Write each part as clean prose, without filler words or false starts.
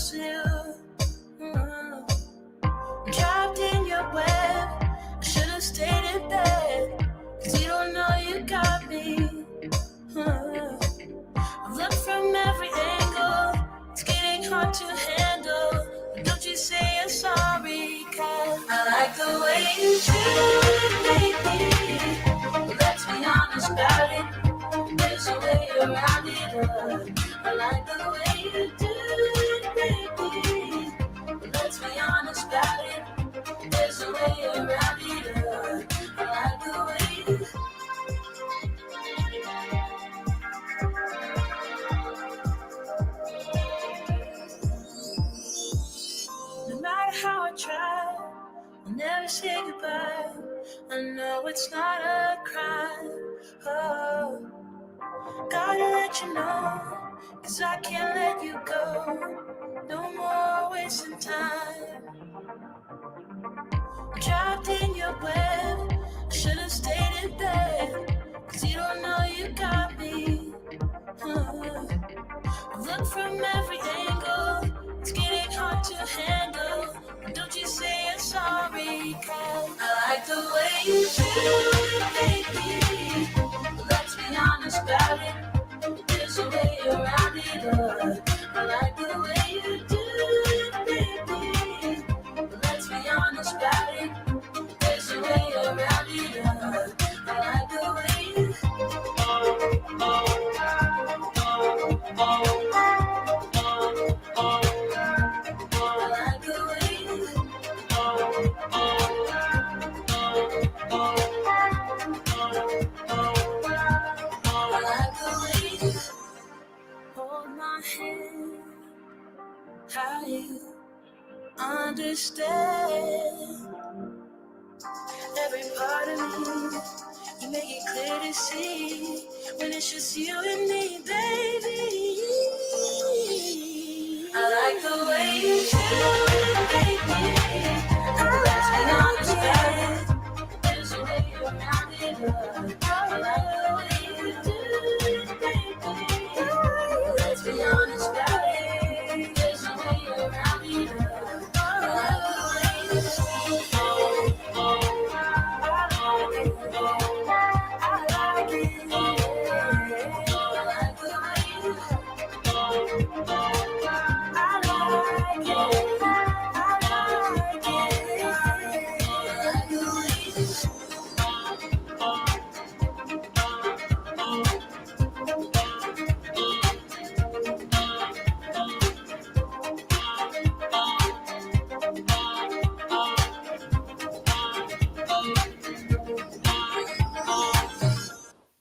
close to you. Trapped in your web, I should have stayed in bed, 'cause you don't know you got me. I've looked from every angle, it's getting hard to handle, but don't you say you're sorry, 'cause I like the way you do it, baby. But let's be honest about it, there's a way around it. I like the way you do it, baby. But let's be honest about it, there's a way around it. I like the way you. No matter how I try, I'll never say goodbye. I know it's not a crime. Oh, gotta let you know, 'cause I can't let you go. No more wasting time. I'm trapped in your web, I should've stayed in bed, 'cause you don't know you got me. I've looked from every angle, it's getting hard to handle, but don't you say you're sorry, 'cause I like the way you do it, baby. But let's be honest about it, there's a way around it. I like the way you do it, baby. But let's be honest about it, there's a way around it. I like the way you. How you understand every part of me, you make it clear to see when it's just you and me, baby. I like the way you do it, baby. Let's be honest about it, there's a way around it. I like the way you do it, baby. Let's be honest about it.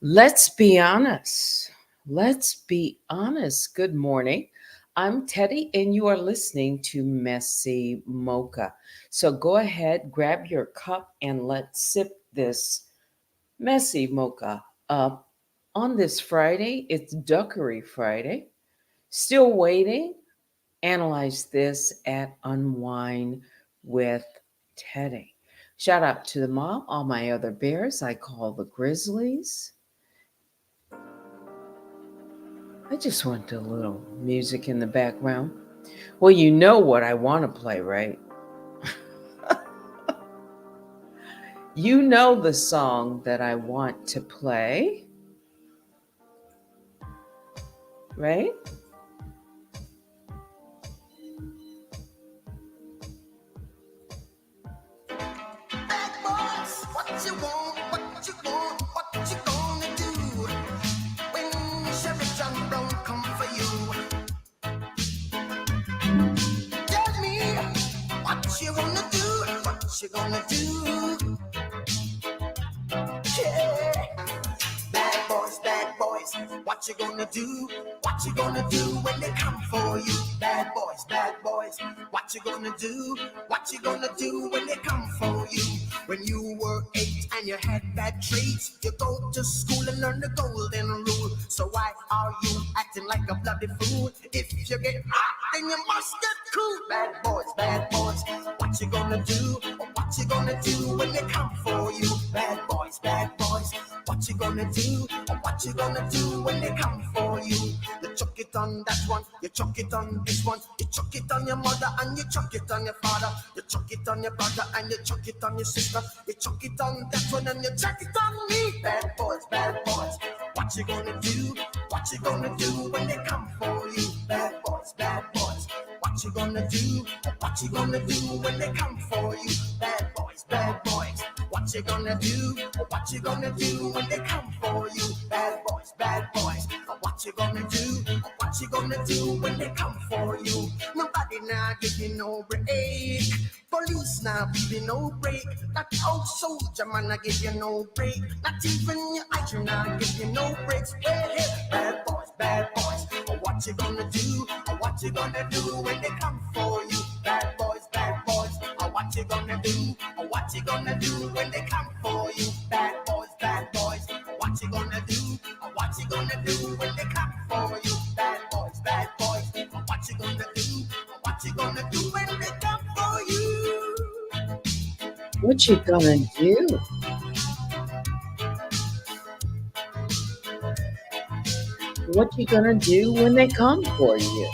Let's be honest. Let's be honest. Good morning. I'm Teddy, and you are listening to MessyMocha. So go ahead, grab your cup, and let's sip this messy mocha up on this Friday. It's Duckery Friday. Still waiting. Analyze this at Unwind with Teddy. Shout out to the mom, all my other bears I call the Grizzlies. I just want a little music in the background. Well, you know what I want to play, right? You know the song that I want to play, right? Bad boys, what you want, what you want, what you gonna do when Sherry John Brown come for you? Tell me what you gonna do, what you gonna do? Yeah. Bad boys, what you gonna do? What you gonna do when they come for you? Bad boys, what you gonna do? What you gonna do when they come for you? When you were 8 and you had bad traits, you go to school and learn the golden rule. So why are you acting like a bloody fool? If you get hot, then you must get cool. Bad boys, what you gonna do? What you gonna do when they come for you? Bad boys, What you gonna do? What you gonna do when they come for you? You chuck it on that one, you chuck it on this one, you chuck it on your mother and you chuck it on your father, you chuck it on your brother and you chuck it on your sister, you chuck it on that one and you chuck it on me. Bad boys, bad boys. What you gonna do? What you gonna do when they come for you? Bad boys, bad boys. What you gonna do? What you gonna do when they come for you? Bad boys, bad boys. What you gonna do? What you gonna do when they come for you? Bad boys, bad boys. What you gonna do? What you gonna do when they come for you? Nobody now give you no break. Police now give you no break. That old soldier man I give you no break. Not even your iron now give you no breaks. Hey, hey, bad boys, bad boys. What you gonna do? What you gonna do when they come for you? Bad boys, bad boys. What you gonna do? What you gonna do when they come for you? Bad boys, bad boys. What you gonna do? What you gonna do when they come for you? Bad boys, bad boys. What you gonna do? What you gonna do when they come for you? What you gonna do? What you gonna do when they come for you?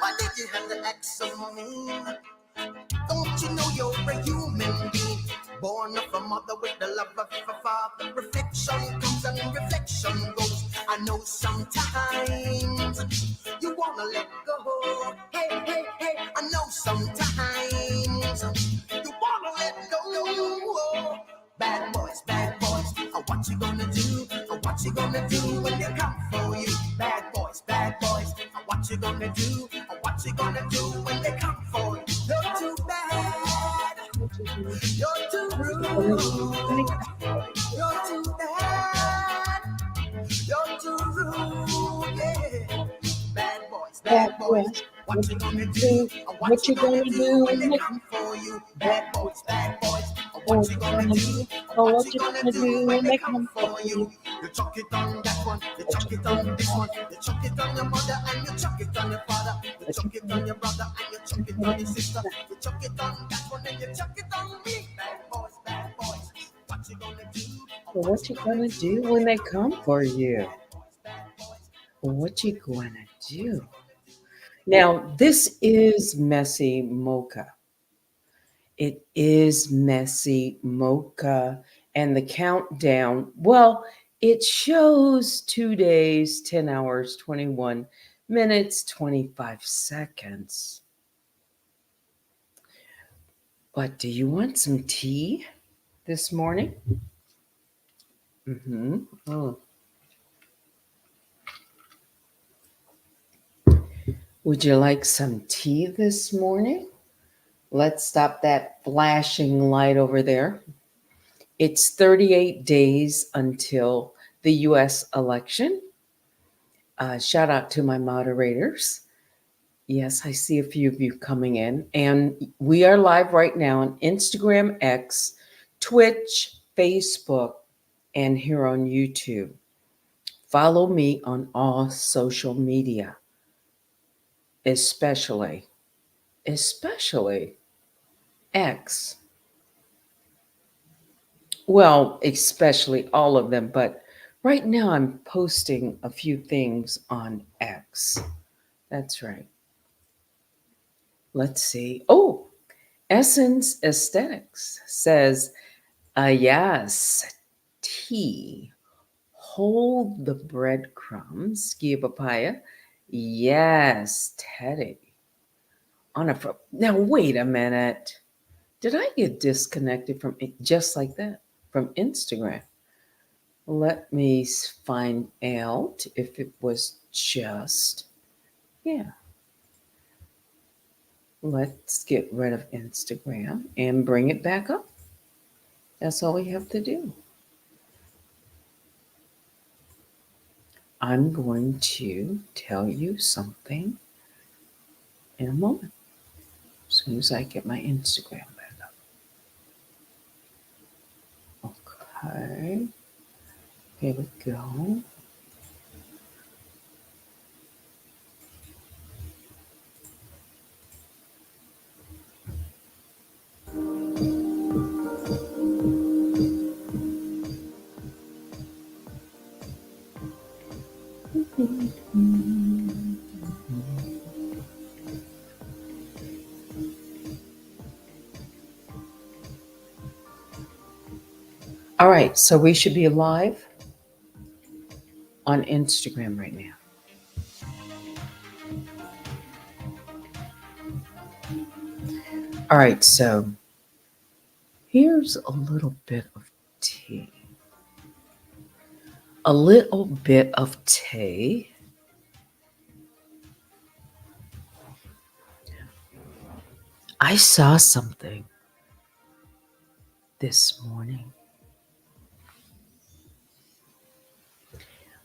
Why did you have to act so mean? Don't you know you're a human being? Born of a mother with the love of a father. Reflection comes and reflection goes. I know sometimes you wanna let go. Hey, hey, hey, I know sometimes you wanna let go. Bad boys, bad boys. What you gonna do? What you gonna do when they come for you? Bad boys, bad boys. What you gonna do? What you gonna do when they come for you? You're too bad. You're too rude. You're too bad. You're too rude. Yeah. Bad boys, Bad bad boys. boys. What you gonna do? What you gonna do when they when come for you? Bad boys, bad boys. what What you you gonna gonna do? do? Or What what you you gonna gonna do do when when they they come come for for you? you? You chuck it on that one, you chuck it on this one, you chuck it on your mother and you chuck it on your father, you What chuck you it on your brother and you chuck it on your sister, gonna you chuck it on that one and you chuck it on me. Bad boys, bad boys. What you gonna do? or What what you you gonna gonna do do when when they they come come for for you? you? Bad boys, bad boys. Or what you gonna do? Now, this is Messy Mocha. It is Messy Mocha. And the countdown, well, it shows 2 days, 10 hours, 21 minutes, 25 seconds. But do you want some tea this morning? Mm-hmm. Oh. Would you like some tea this morning? Let's stop that flashing light over there. It's 38 days until the US election. Shout out to my moderators. Yes, I see a few of you coming in. And we are live right now on Instagram, X, Twitch, Facebook, and here on YouTube. Follow me on all social media, especially X. Well, especially all of them, but right now I'm posting a few things on X. That's right. Let's see. Oh, Essence Aesthetics says, yes, tea. Hold the breadcrumbs. Give papaya. Yes, Teddy. Now, wait a minute. Did I get disconnected from it just like that from Instagram? Let me find out if it was just, yeah. Let's get rid of Instagram and bring it back up. That's all we have to do. I'm going to tell you something in a moment, as soon as I get my Instagram back up. Okay, here we go. All right, so we should be live on Instagram right now. All right, so here's a little bit of tea. A little bit of tea. I saw something this morning.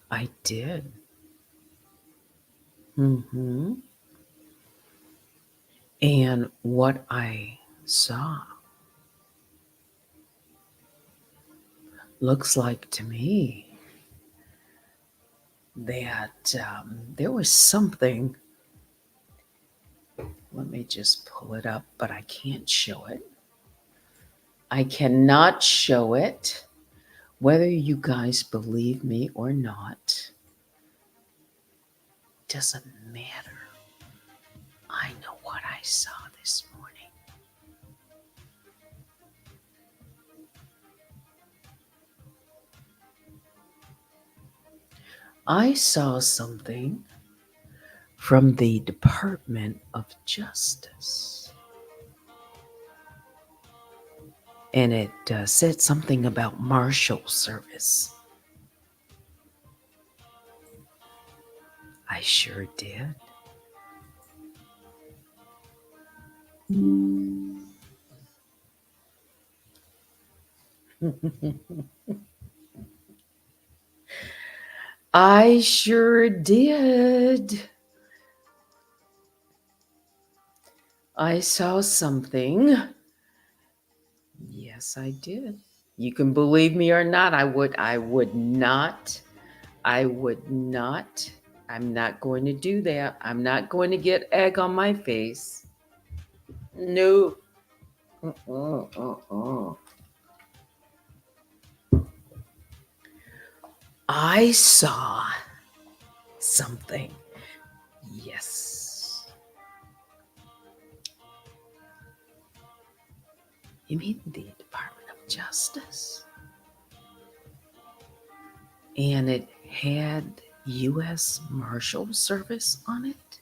I did. Hmm. And what I saw looks like to me that there was something. Let me just pull it up, but I can't show it. I cannot show it. Whether you guys believe me or not, doesn't matter. I know what I saw this morning. I saw something from the Department of Justice. And it said something about Marshal Service. I sure did. I sure did. I saw something. Yes, I did. You can believe me or not. I would not. I would not. I'm not going to do that. I'm not going to get egg on my face. No. Uh-uh, uh-uh. I saw something. Yes. You mean the Department of Justice? And it had U.S. Marshal Service on it?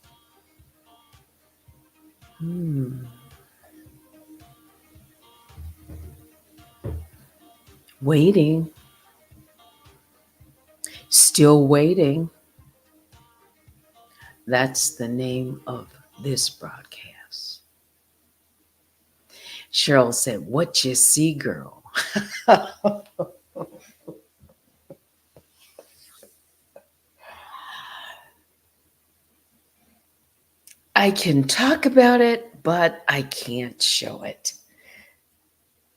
Waiting. Still waiting. That's the name of this broadcast. Cheryl said, "What you see, girl?" I can talk about it, but I can't show it.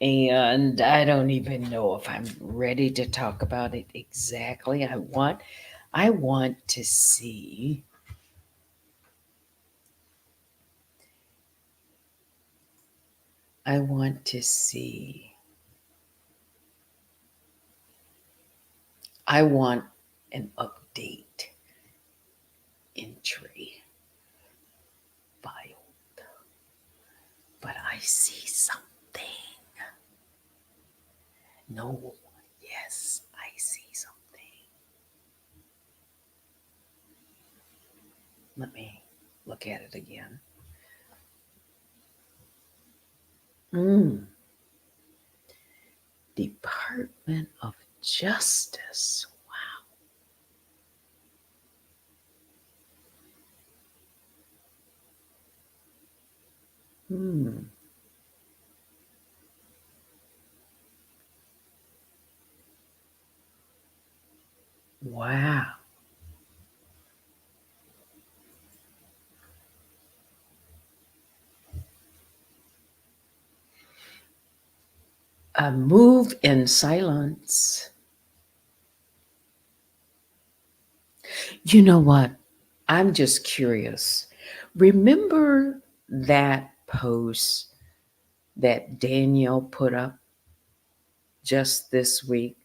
And I don't even know if I'm ready to talk about it exactly. I want to see I want to see I want an update entry filed. But I see something. No, yes, I see something. Let me look at it again. Department of Justice. Hmm. Wow. A move in silence. You know what? I'm just curious. Remember that post that Danielle put up just this week?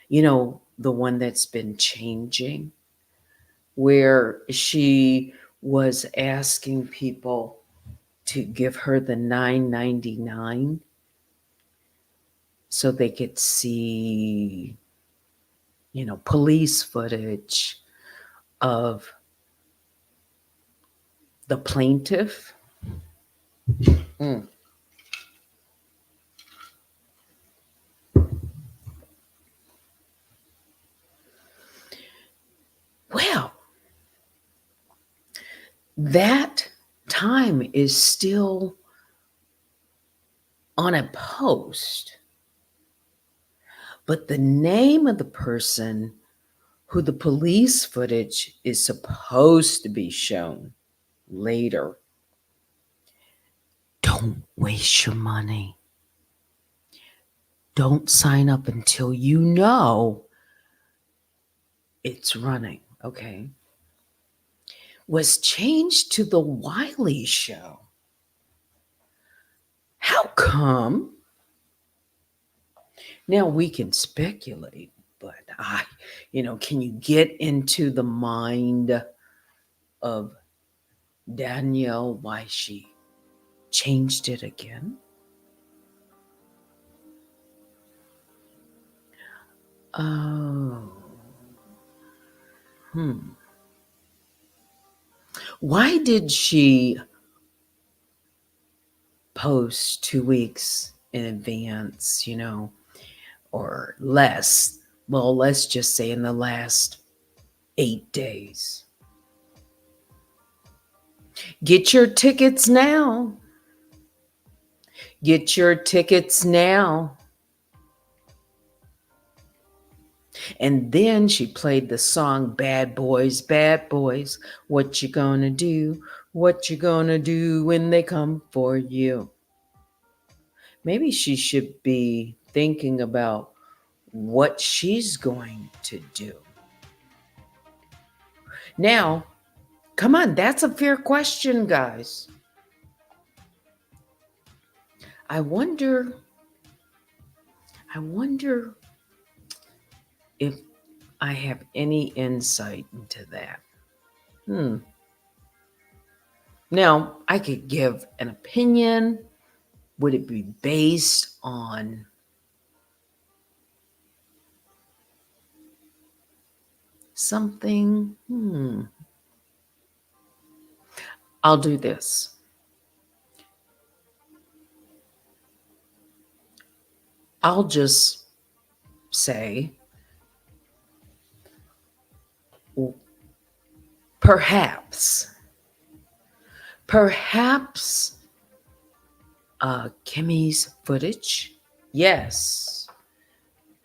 You know, the one that's been changing, where she was asking people to give her the $9.99 so they could see, police footage of the plaintiff. Mm. Well, that time is still on a post, but the name of the person who the police footage is supposed to be shown later. Don't waste your money. Don't sign up until you know it's running, okay? Was changed to The Wiley Show. How come? Now we can speculate, but can you get into the mind of Danielle why she changed it again? Oh. Why did she post 2 weeks in advance, or less? Well, let's just say in the last 8 days. Get your tickets now. Get your tickets now. And then she played the song Bad Boys, what you gonna do? What you gonna do when they come for you? Maybe she should be thinking about what she's going to do. Now, come on, that's a fair question, guys. I wonder if I have any insight into that. Now, I could give an opinion. Would it be based on something? I'll do this. I'll just say, perhaps Kimmy's footage. Yes.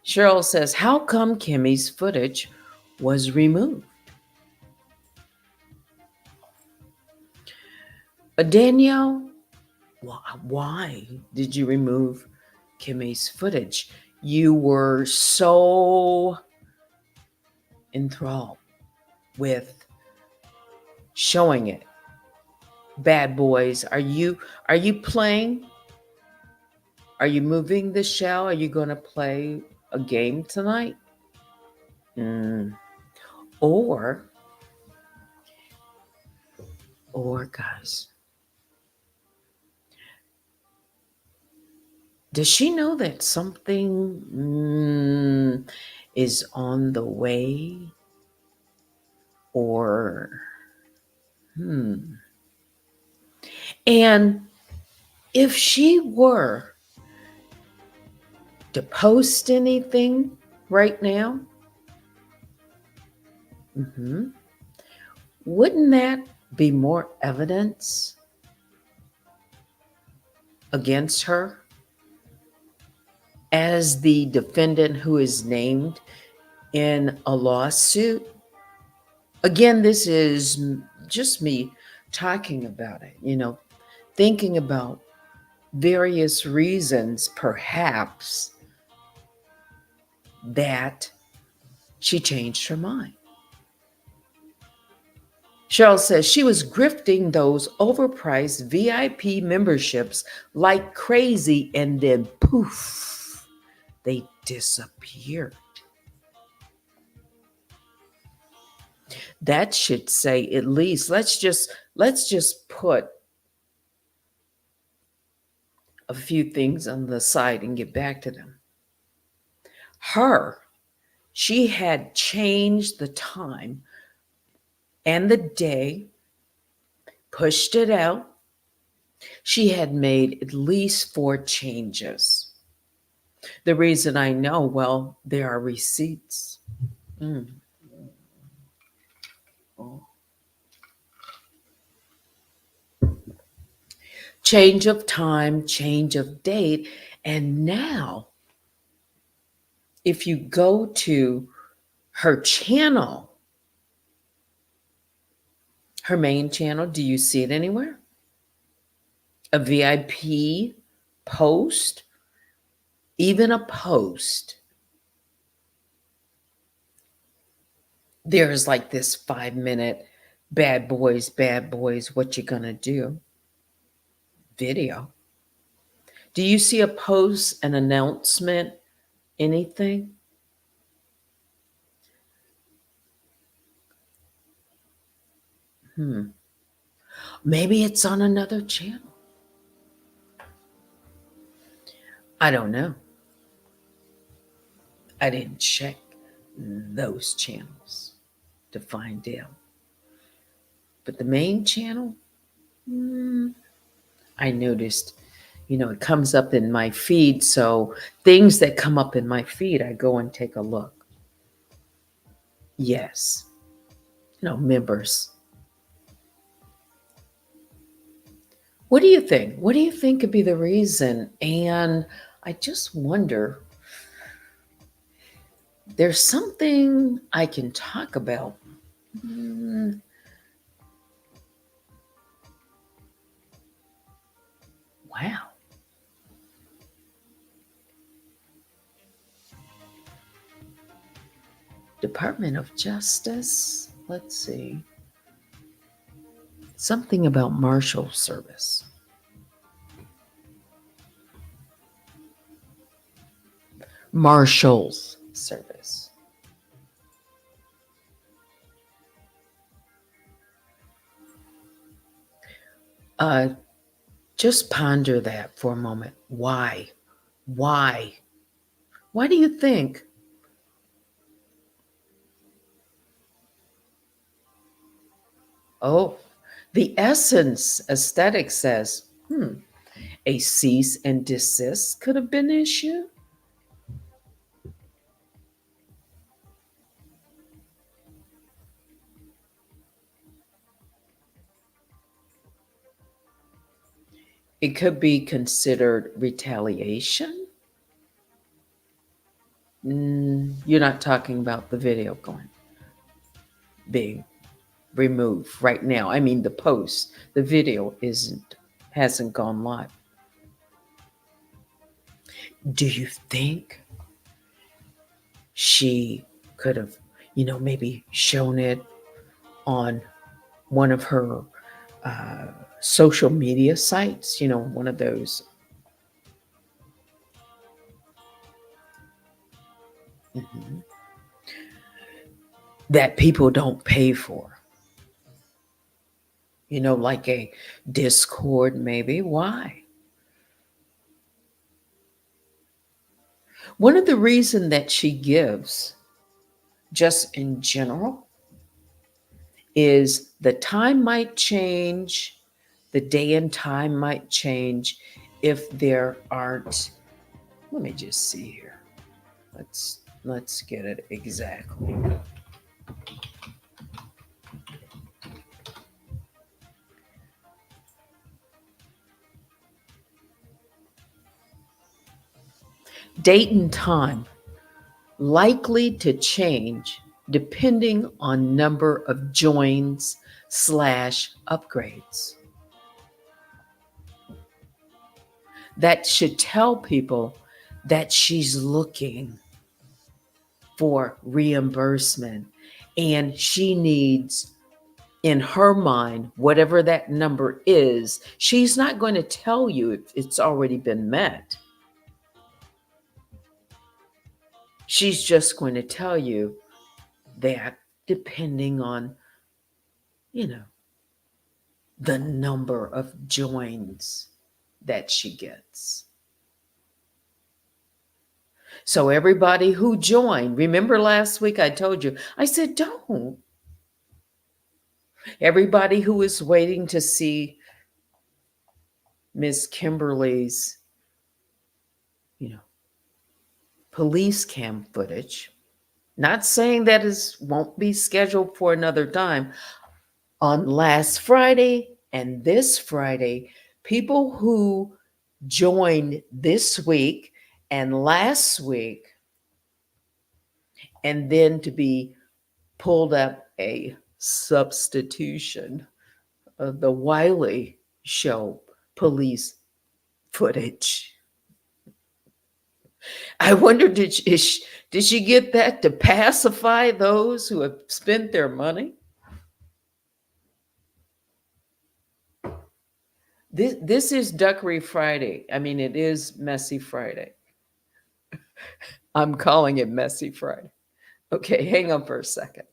Cheryl says, how come Kimmy's footage was removed? Danielle, why did you remove Kimmy's footage? You were so enthralled with showing it. Bad Boys, are you playing? Are you moving the shell? Are you going to play a game tonight? Or guys, does she know that something is on the way? Or and if she were to post anything right now, wouldn't that be more evidence against her as the defendant who is named in a lawsuit? Again, this is just me talking about it, thinking about various reasons, perhaps, that she changed her mind. Cheryl says she was grifting those overpriced VIP memberships like crazy, and then poof, they disappeared. That should say at least, let's just put a few things on the side and get back to them. Her, she had changed the time and the day, pushed it out. She had made at least 4 changes. The reason I know, well, there are receipts. Mm. Oh. Change of time, change of date. And now, if you go to her channel, her main channel, do you see it anywhere? A VIP post, even a post. There's like this 5 minute bad boys, what you gonna do video. Do you see a post, an announcement, anything? Hmm. Maybe it's on another channel. I don't know. I didn't check those channels to find out. But the main channel, I noticed, it comes up in my feed. So things that come up in my feed, I go and take a look. Yes, members. What do you think? What do you think could be the reason? And I just wonder, there's something I can talk about. Wow. Department of Justice. Let's see. Something about Marshal Service. Marshal's Service. Uh, just ponder that for a moment. Why? Why? Why do you think? Oh, the Essence Aesthetic says, a cease and desist could have been issued. It could be considered retaliation. You're not talking about the video being removed right now. I mean, the post, the video hasn't gone live. Do you think she could have, maybe shown it on one of her social media sites, one of those? Mhm. That people don't pay for, like a Discord, maybe. Why? One of the reasons that she gives, just in general, is the time might change, the day and time might change if there aren't. Let me just see here. Let's get it exactly. Date and time likely to change depending on number of joins / upgrades. That should tell people that she's looking for reimbursement and she needs, in her mind, whatever that number is. She's not going to tell you if it's already been met. She's just going to tell you that depending on, the number of joins that she gets. So everybody who joined, remember last week I told you, I said, don't. Everybody who is waiting to see Miss Kimberly's, you know, police cam footage, not saying that is won't be scheduled for another time. On last Friday and this Friday, people who joined this week and last week, and then to be pulled up a substitution of the Wiley show police footage. I wonder, did she get that to pacify those who have spent their money? This is Duckery Friday. I mean, it is Messy Friday. I'm calling it Messy Friday. Okay, hang on for a second.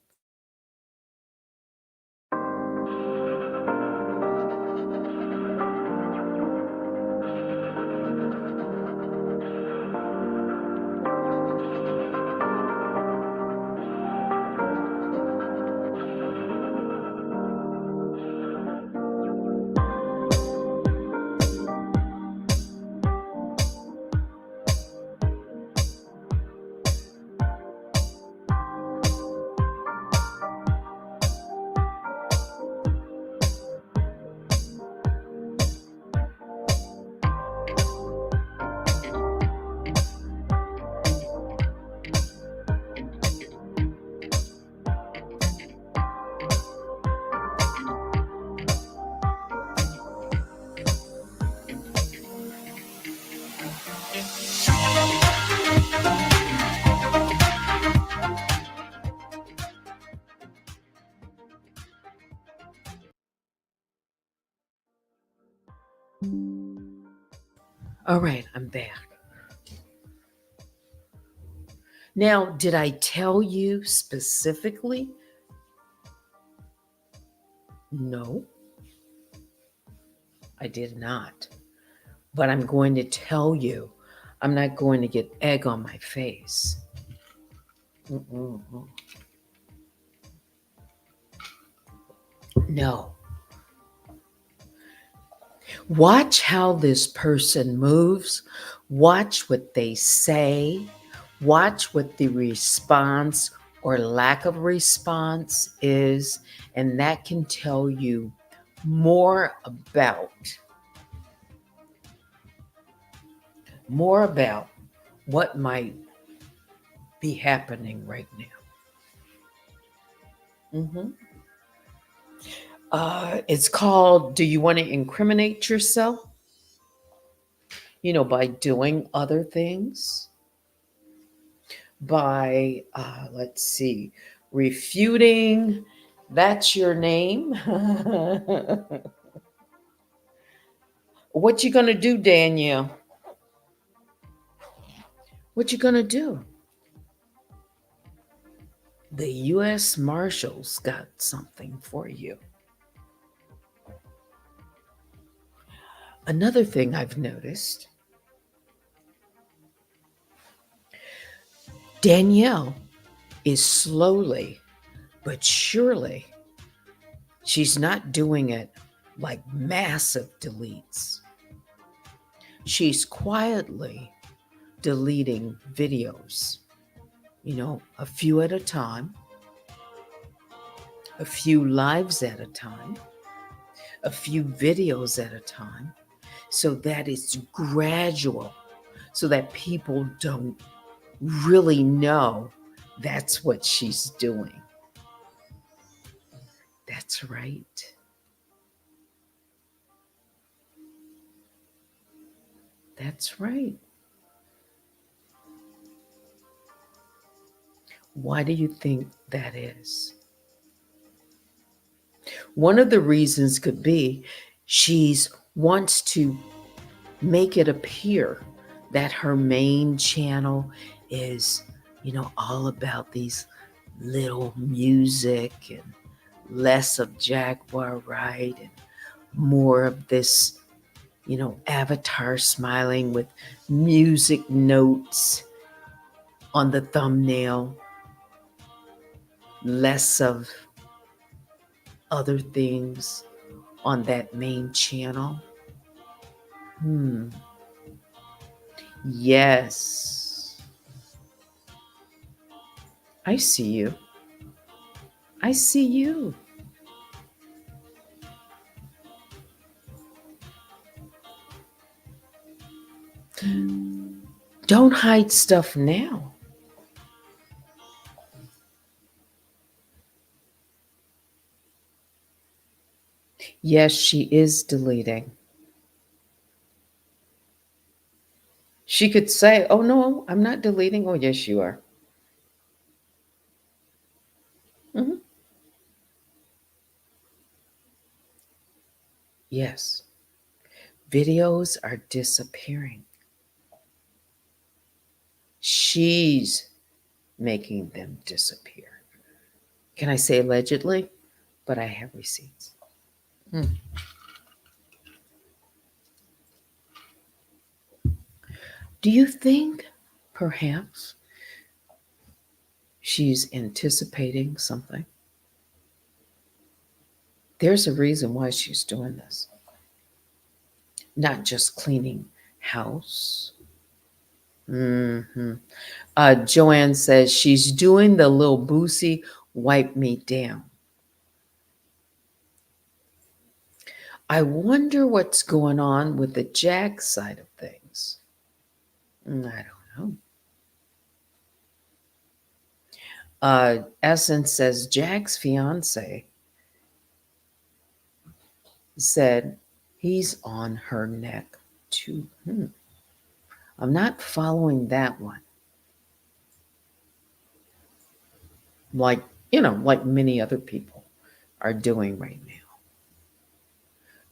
All right, I'm back. Now, did I tell you specifically? No, I did not. But I'm going to tell you, I'm not going to get egg on my face. Mm-mm-mm. No. Watch how this person moves. Watch what they say. Watch what the response or lack of response is. And that can tell you more about what might be happening right now. It's called, do you want to incriminate yourself? By doing other things, by, let's see, refuting, that's your name. What you gonna do, Danielle? What you gonna do? The U.S. Marshals got something for you. Another thing I've noticed, Danielle is slowly but surely, she's not doing it like massive deletes. She's quietly deleting videos, a few at a time, a few lives at a time, a few videos at a time, so that it's gradual, so that people don't really know that's what she's doing. That's right. That's right. Why do you think that is? One of the reasons could be she's wants to make it appear that her main channel is, all about these little music and less of Jaguar Ride and more of this, avatar smiling with music notes on the thumbnail, less of other things on that main channel. Hmm. Yes. I see you. I see you. Don't hide stuff now. Yes, she is deleting. She could say, "Oh no, I'm not deleting." Oh, yes, you are. Mhm. Yes, videos are disappearing. She's making them disappear. Can I say allegedly? But I have receipts. Hmm. Do you think perhaps she's anticipating something? There's a reason why she's doing this, not just cleaning house. Joanne says she's doing the little Boosie wipe me down. I wonder what's going on with the Jack side of things. I don't know. Essence says Jack's fiance said he's on her neck too. I'm not following that one. Like, like many other people are doing right now.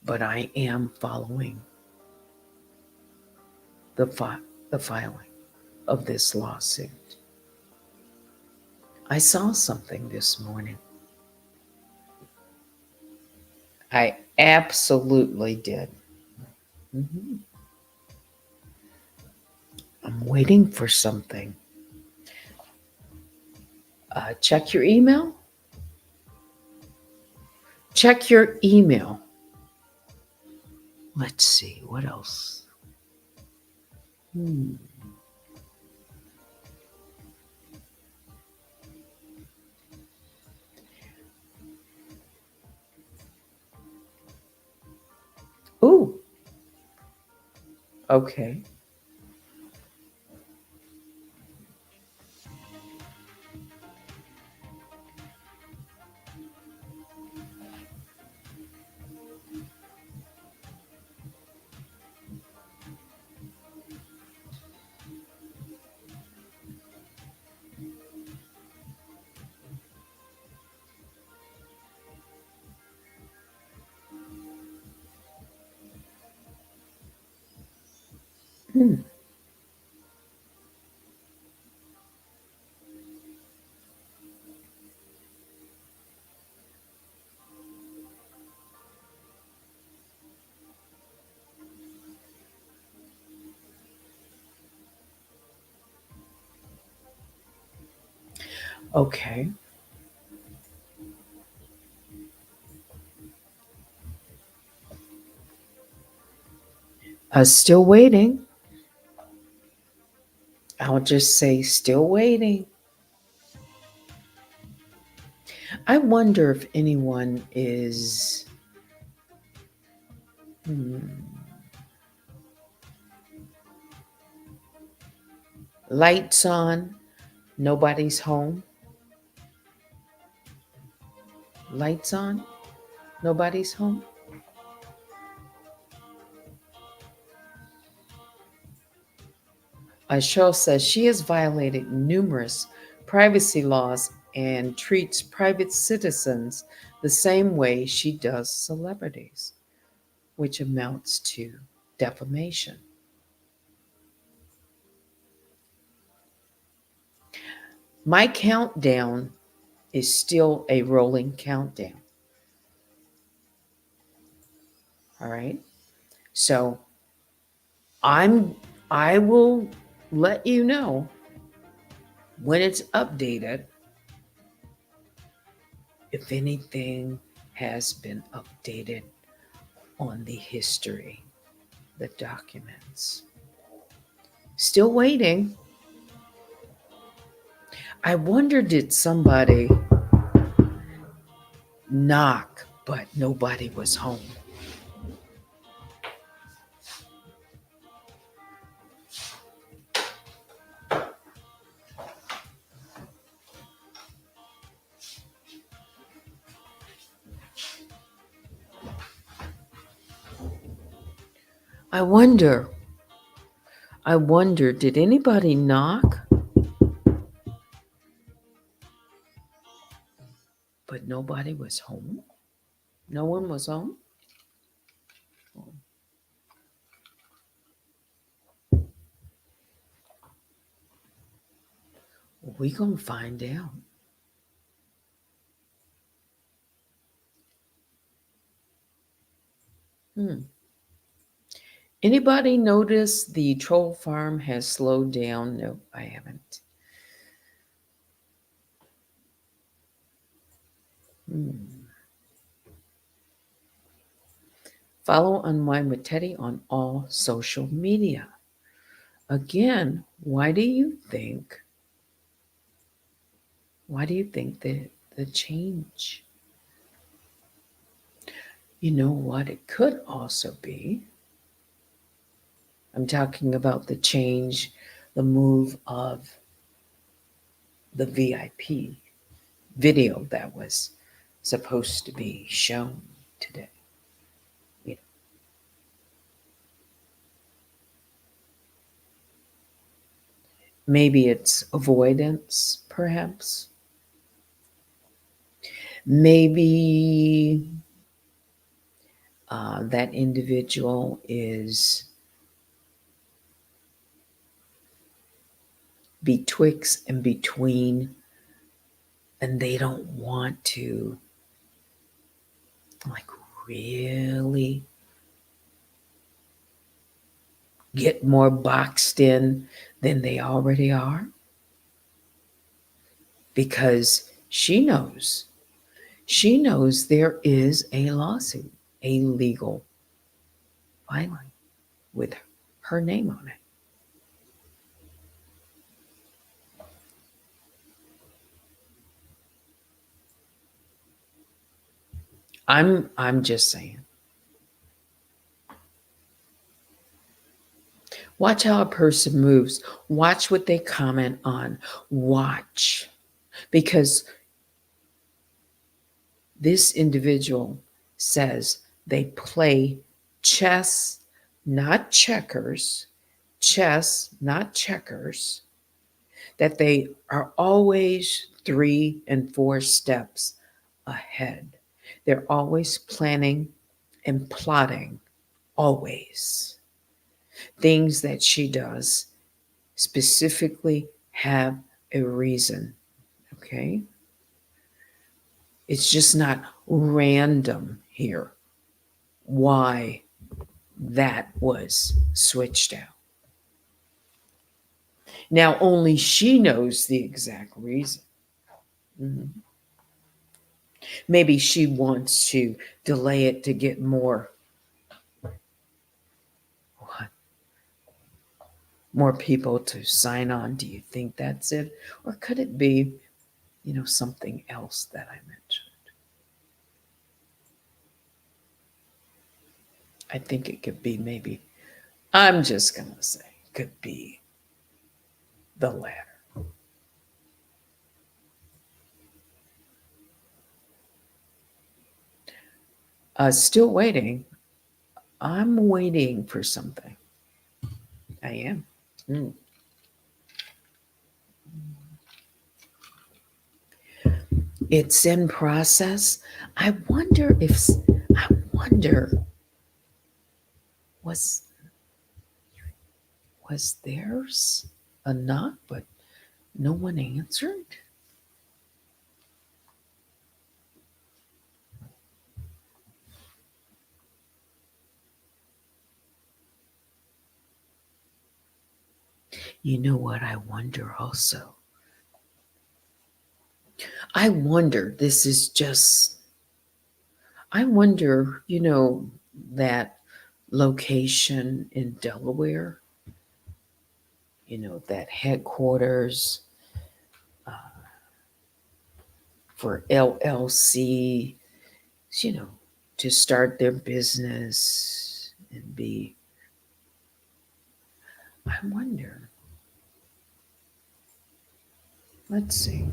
But I am following the, the filing of this lawsuit. I saw something this morning. I absolutely did. Mhm. I'm waiting for something. Check your email. Check your email. Let's see, what else? Hmm. Ooh, okay. Hmm. Okay. Still waiting. I'll just say, still waiting. I wonder if anyone is hmm, lights on, nobody's home. Lights on, nobody's home. Cheryl says she has violated numerous privacy laws and treats private citizens the same way she does celebrities, which amounts to defamation. My countdown is still a rolling countdown. All right. So I'm I will let you know when it's updated, if anything has been updated on the history, the documents. Still waiting. I wonder, did somebody knock, but nobody was home? I wonder, did anybody knock, but nobody was home? No one was home? We gonna find out. Hmm. Anybody notice the troll farm has slowed down? No, I haven't. Hmm. Follow Unwind with Teddy on all social media. Again, why do you think? Why do you think the change? You know what? It could also be. I'm talking about the change, the move of the VIP video that was supposed to be shown today. You know, maybe it's avoidance, perhaps. Maybe that individual is betwixt and between, and they don't want to, like, really get more boxed in than they already are, because she knows there is a lawsuit, a legal filing with her name on it. I'm just saying. Watch how a person moves. Watch what they comment on. Watch. Because this individual says they play chess, not checkers, chess, not checkers, that they are always 3 and 4 steps ahead. They're always planning and plotting, always. Things that she does specifically have a reason, okay? It's just not random here why that was switched out. Now, only she knows the exact reason. Mhm. Maybe she wants to delay it to get what, more people to sign on. Do you think that's it? Or could it be, something else that I mentioned? I think it could be maybe, I'm just going to say, could be the latter. Still waiting. I'm waiting for something. I am. Mm. It's in process. I wonder if, I wonder, was theirs a knock, but no one answered? You know what I wonder also? I wonder, this is just, I wonder, that location in Delaware, that headquarters uh, for LLC, you know, to start their business and be, I wonder, let's see.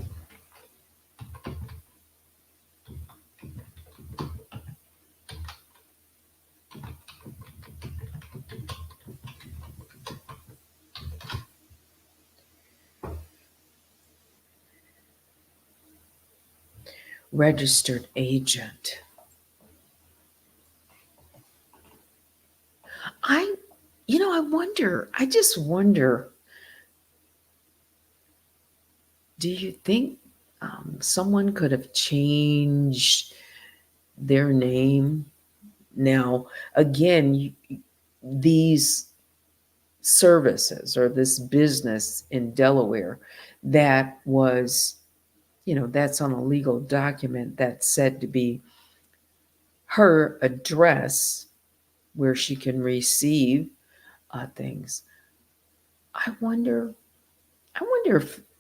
Registered agent. I, I wonder, I just wonder, do you think someone could have changed their name? Now, again, these services or this business in Delaware that was, that's on a legal document that's said to be her address where she can receive things. I wonder,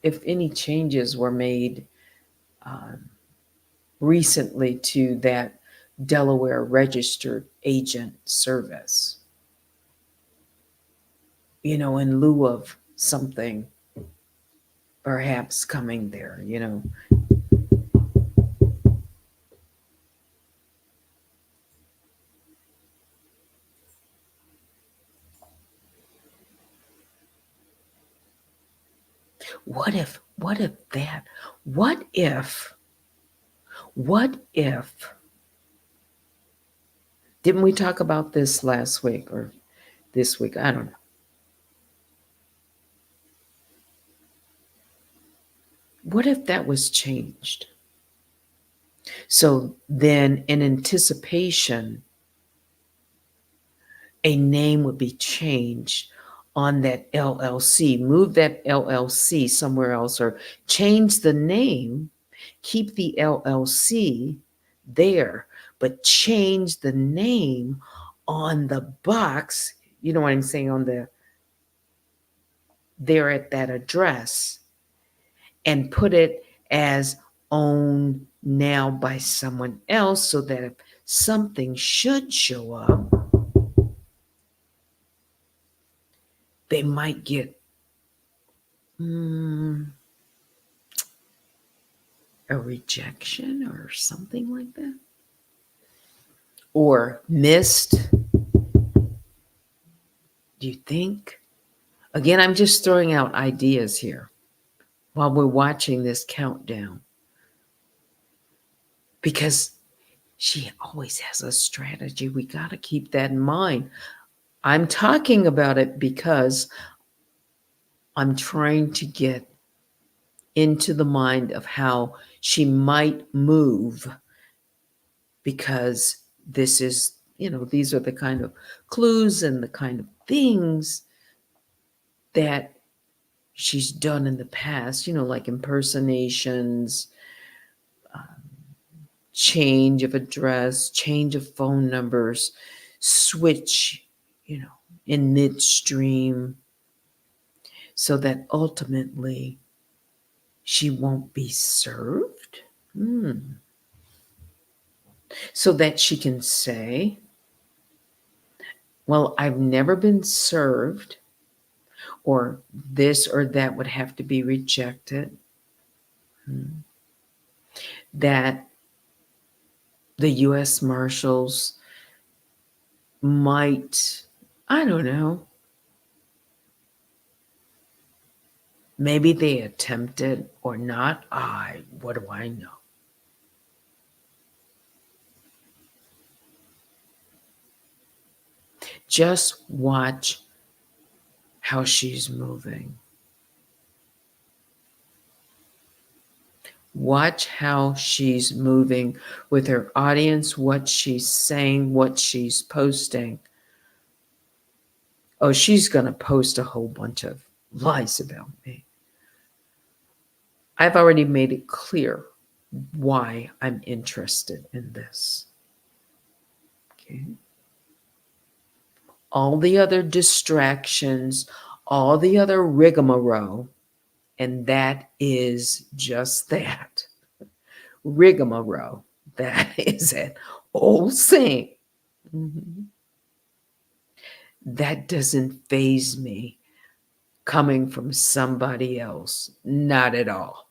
if any changes were made um, recently to that Delaware registered agent service, in lieu of something perhaps coming there. What if that, what if, what if, didn't we talk about this last week or this week? I don't know. What if that was changed? So then, in anticipation, a name would be changed on that LLC. Move that LLC somewhere else or change the name, keep the LLC there, but change the name on the box. You know what I'm saying? On the there at that address, and put it as owned now by someone else, so that if something should show up, they might get a rejection or something like that, or missed. Do you think? Again, I'm just throwing out ideas here while we're watching this countdown, because she always has a strategy. We got to keep that in mind. I'm talking about it because I'm trying to get into the mind of how she might move, because this is, these are the kind of clues and the kind of things that she's done in the past, like impersonations, change of address, change of phone numbers, switch, in midstream, so that ultimately she won't be served. So that she can say, well, I've never been served, or this or that would have to be rejected. That the U.S. Marshals might, I don't know, maybe they attempted or not. What do I know? Just watch how she's moving. Watch how she's moving with her audience, what she's saying, what she's posting. Oh, she's going to post a whole bunch of lies about me. I've already made it clear why I'm interested in this. Okay. All the other distractions, all the other rigmarole, and that is just that rigmarole. That is an old saying. Mhm. That doesn't faze me coming from somebody else. Not at all.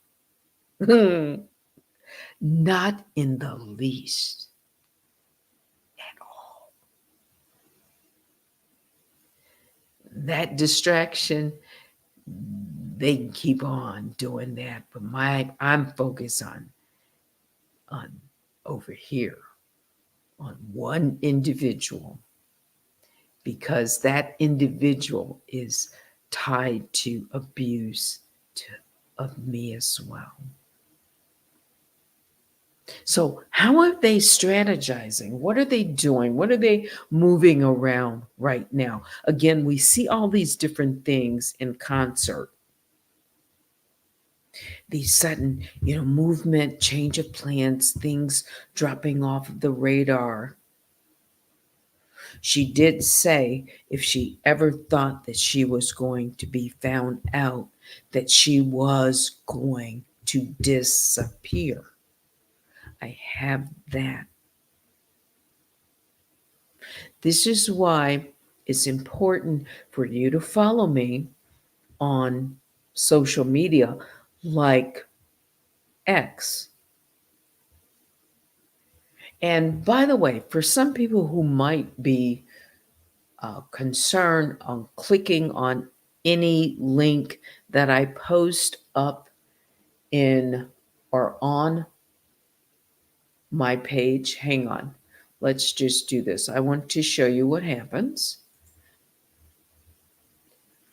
Not in the least at all. That distraction, they can keep on doing that, but I'm focused on over here on one individual, because that individual is tied to abuse of me as well. So, how are they strategizing? What are they doing? What are they moving around right now? Again, we see all these different things in concert. These sudden, movement, change of plans, things dropping off of the radar. She did say if she ever thought that she was going to be found out, that she was going to disappear. I have that. This is why it's important for you to follow me on social media like X. And by the way, for some people who might be concerned on clicking on any link that I post up in or on my page, hang on. Let's just do this. I want to show you what happens.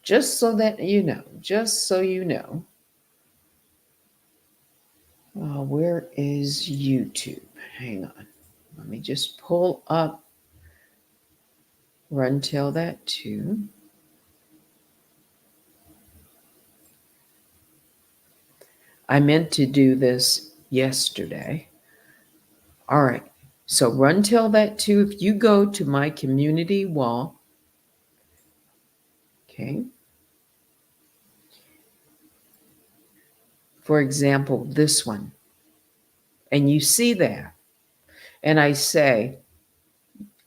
Just so that you know, just so you know. Where is YouTube? Hang on. Let me just pull up Run Tell That Too. I meant to do this yesterday. All right. So Run Tell That Too. If you go to my community wall, okay. For example, this one. And you see that. And I say,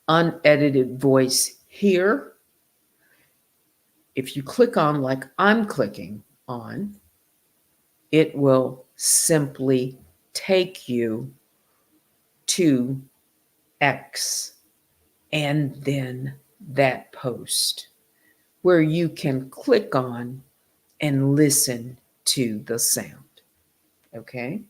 unedited voice here. If you click on like I'm clicking on, it will simply take you to X and then that post where you can click on and listen to the sound. Okay?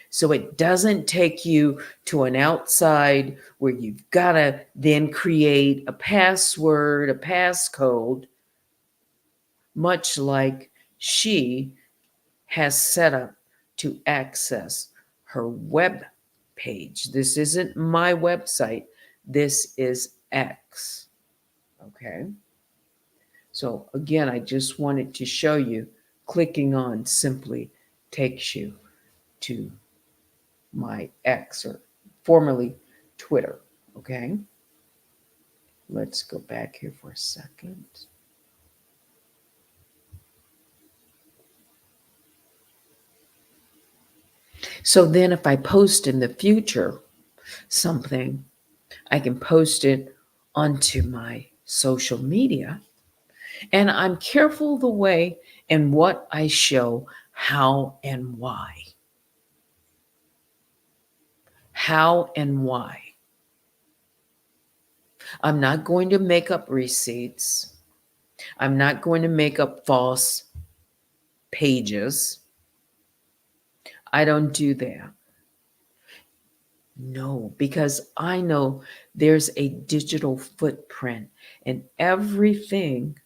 So it doesn't take you to an outside where you've got to then create a password, a passcode, much like she has set up to access her web page. This isn't my website. This is X. Okay. So again, I just wanted to show you clicking on simply takes you to my X, or formerly Twitter. Okay. Let's go back here for a second. So then if I post in the future something, I can post it onto my social media. And I'm careful the way and what I show, how and why. How and why. I'm not going to make up receipts. I'm not going to make up false pages. I don't do that. No, because I know there's a digital footprint, and everything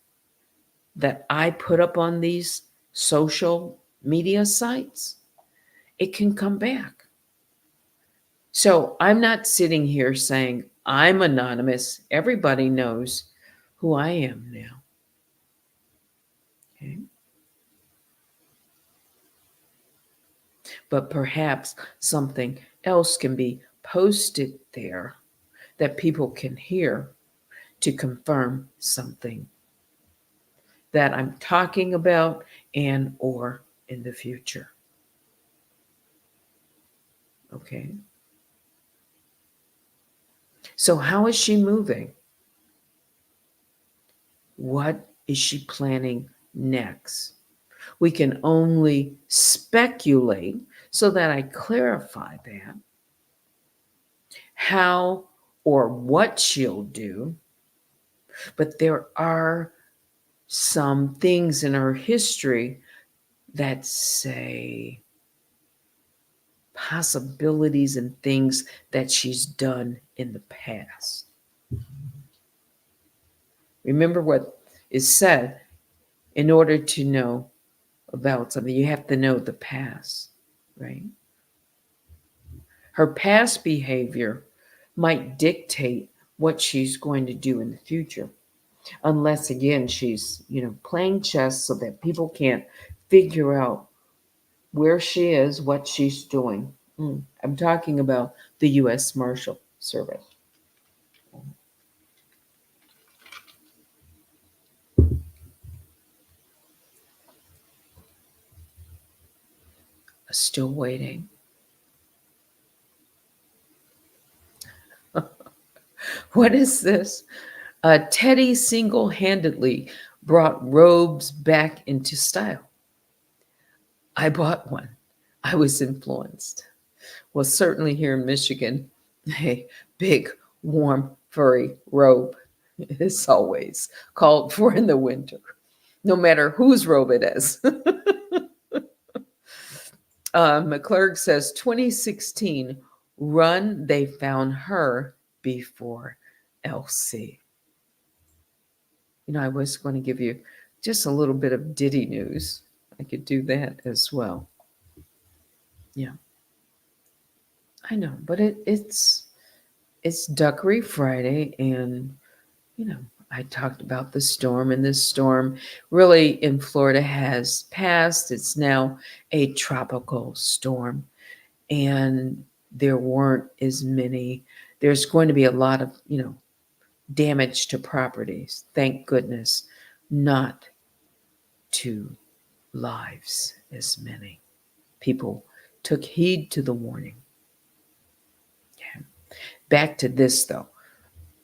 that I put up on these social media sites, it can come back. So I'm not sitting here saying I'm anonymous. Everybody knows who I am now. Okay. but perhaps something else can be posted there that people can hear to confirm something that I'm talking about and or in the future. Okay. So how is she moving? What is she planning next? We can only speculate so that I clarify that. How or what she'll do, but there are some things in her history that say possibilities and things that she's done in the past. Remember what is said, in order to know about something, you have to know the past, right? Her past behavior might dictate what she's going to do in the future. Unless again she's, playing chess so that people can't figure out where she is, what she's doing. I'm talking about the US Marshal Service. Still waiting. What is this? Teddy single-handedly brought robes back into style. I bought one. I was influenced. Well, certainly here in Michigan, a big, warm, furry robe is always called for in the winter, no matter whose robe it is. McClurg says 2016 run, they found her before LC. I was going to give you just a little bit of Diddy news. I could do that as well. Yeah, I know, but it's Duckery Friday, and I talked about the storm, and this storm really in Florida has passed. It's now a tropical storm, and there weren't as many. There's going to be a lot of damage to properties. Thank goodness, not to lives as many. People took heed to the warning. Yeah. Back to this though.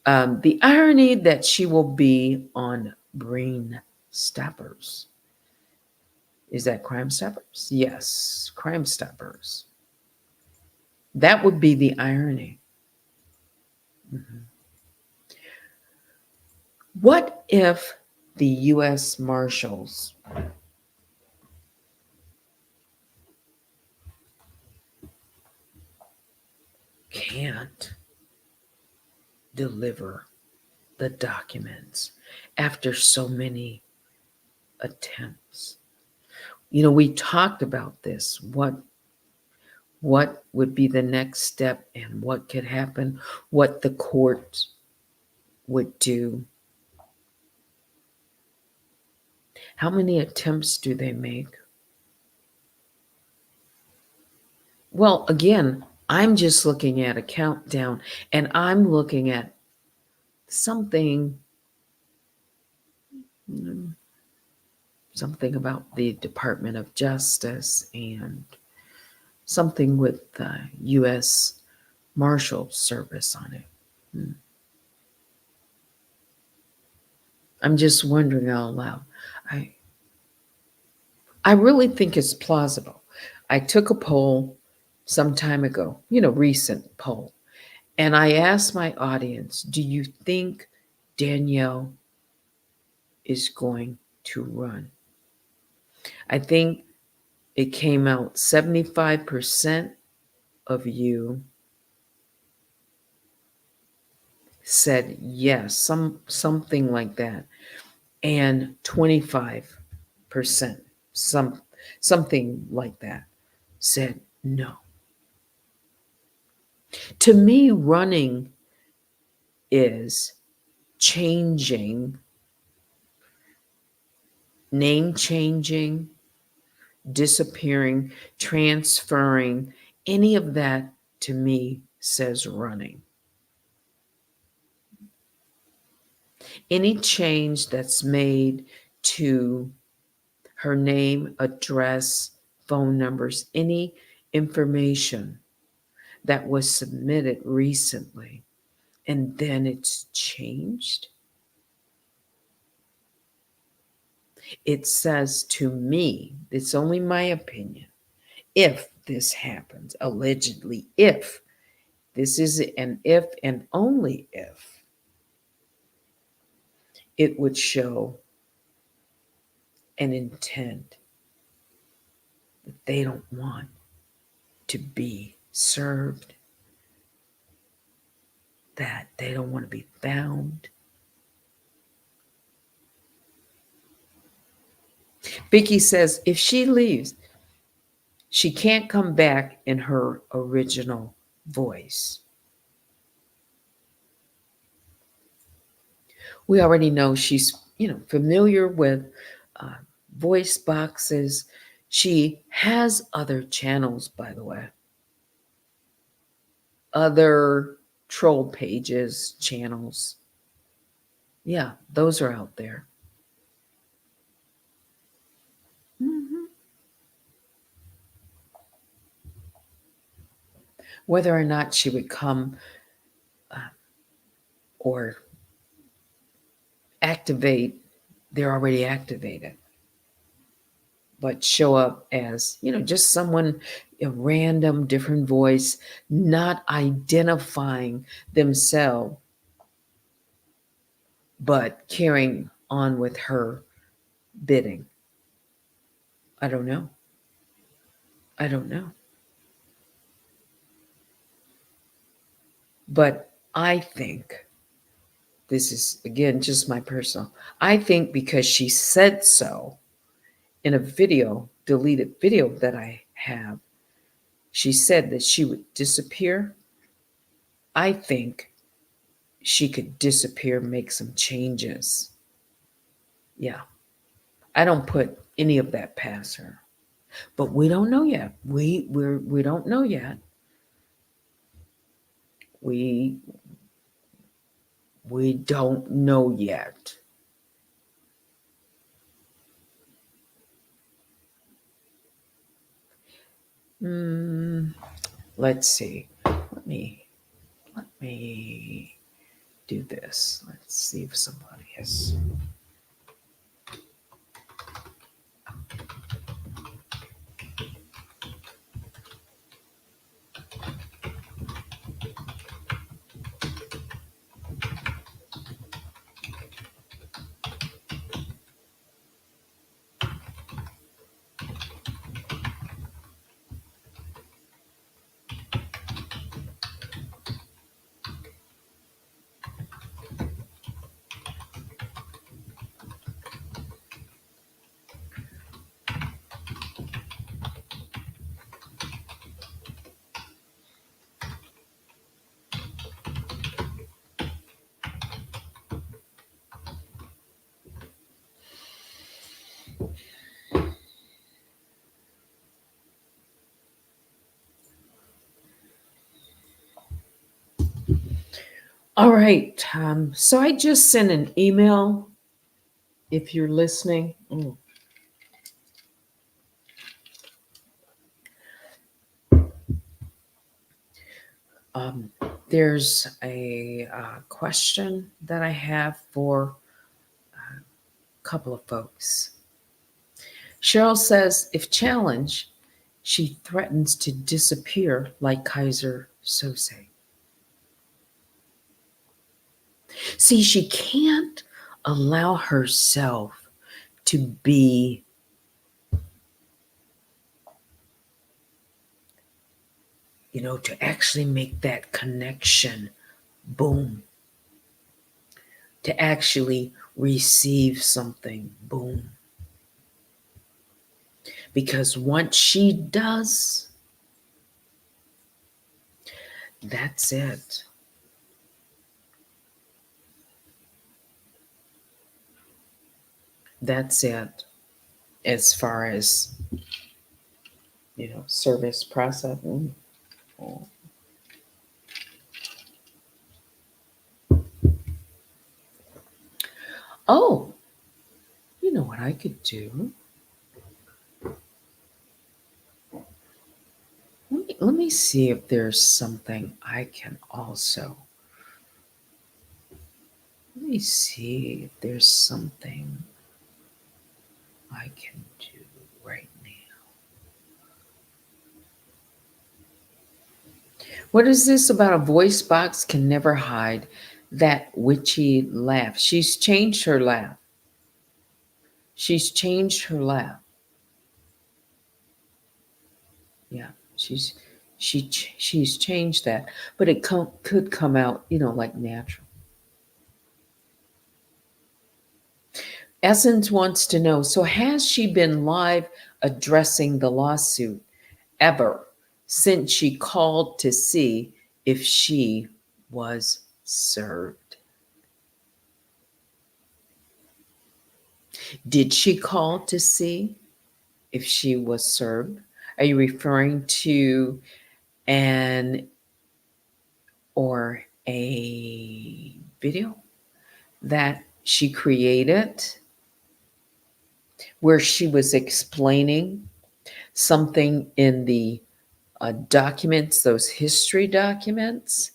The irony that she will be on Brain Stoppers. Is that Crime Stoppers? Yes, Crime Stoppers. That would be the irony. Mhm. What if the U.S. Marshals can't deliver the documents after so many attempts? We talked about this. What would be the next step and what could happen, what the court would do. How many attempts do they make? Well, again, I'm just looking at a countdown, and I'm looking at something about the Department of Justice and something with the U.S. Marshal Service on it. I'm just wondering out loud. I really think it's plausible. I took a poll some time ago, recent poll, and I asked my audience, do you think Danielle is going to run? I think it came out 75% of you said yes, something like that, and 25%, something like that, said no. To me, running is changing, name changing, disappearing, transferring, any of that to me says running. Any change that's made to her name, address, phone numbers, any information that was submitted recently, and then it's changed, it says to me, it's only my opinion, if this happens, allegedly, if this is an if and only if, it would show an intent that they don't want to be served, that they don't want to be found. Vicky says if she leaves, she can't come back in her original voice. We already know she's, familiar with uh, voice boxes. She has other channels, by the way, other troll pages, channels. Yeah, those are out there. Mhm. Whether or not she would come uh, or activate, they're already activated, but show up as, just someone, a random different voice, not identifying themselves, but carrying on with her bidding. I don't know. I don't know. But I think this is, again, just my personal, I think because she said so in a video, deleted video that I have, she said that she would disappear. I think she could disappear, make some changes. Yeah. I don't put any of that past her. But we don't know yet. We don't know yet. We we don't know yet. Hmm. Let's see. Let me do this. Let's see if somebody has. All right. So I just sent an email. If you're listening, um, there's a question that I have for a couple of folks. Cheryl says, if challenged, she threatens to disappear like Kaiser Sose. See, she can't allow herself to be, to actually make that connection, boom, to actually receive something, boom. Because once she does, that's it. That's it as far as service process. Oh. Oh, you know what I could do? Let me see if there's something I can also. Let me see if there's something I can do right now. What is this about a voice box can never hide that witchy laugh? She's changed her laugh. She's changed her laugh. Yeah, she's changed that, but it could come out, like natural. Essence wants to know, so has she been live addressing the lawsuit ever since she called to see if she was served? Did she call to see if she was served? Are you referring to an or a video that she created where she was explaining something in the documents, those history documents,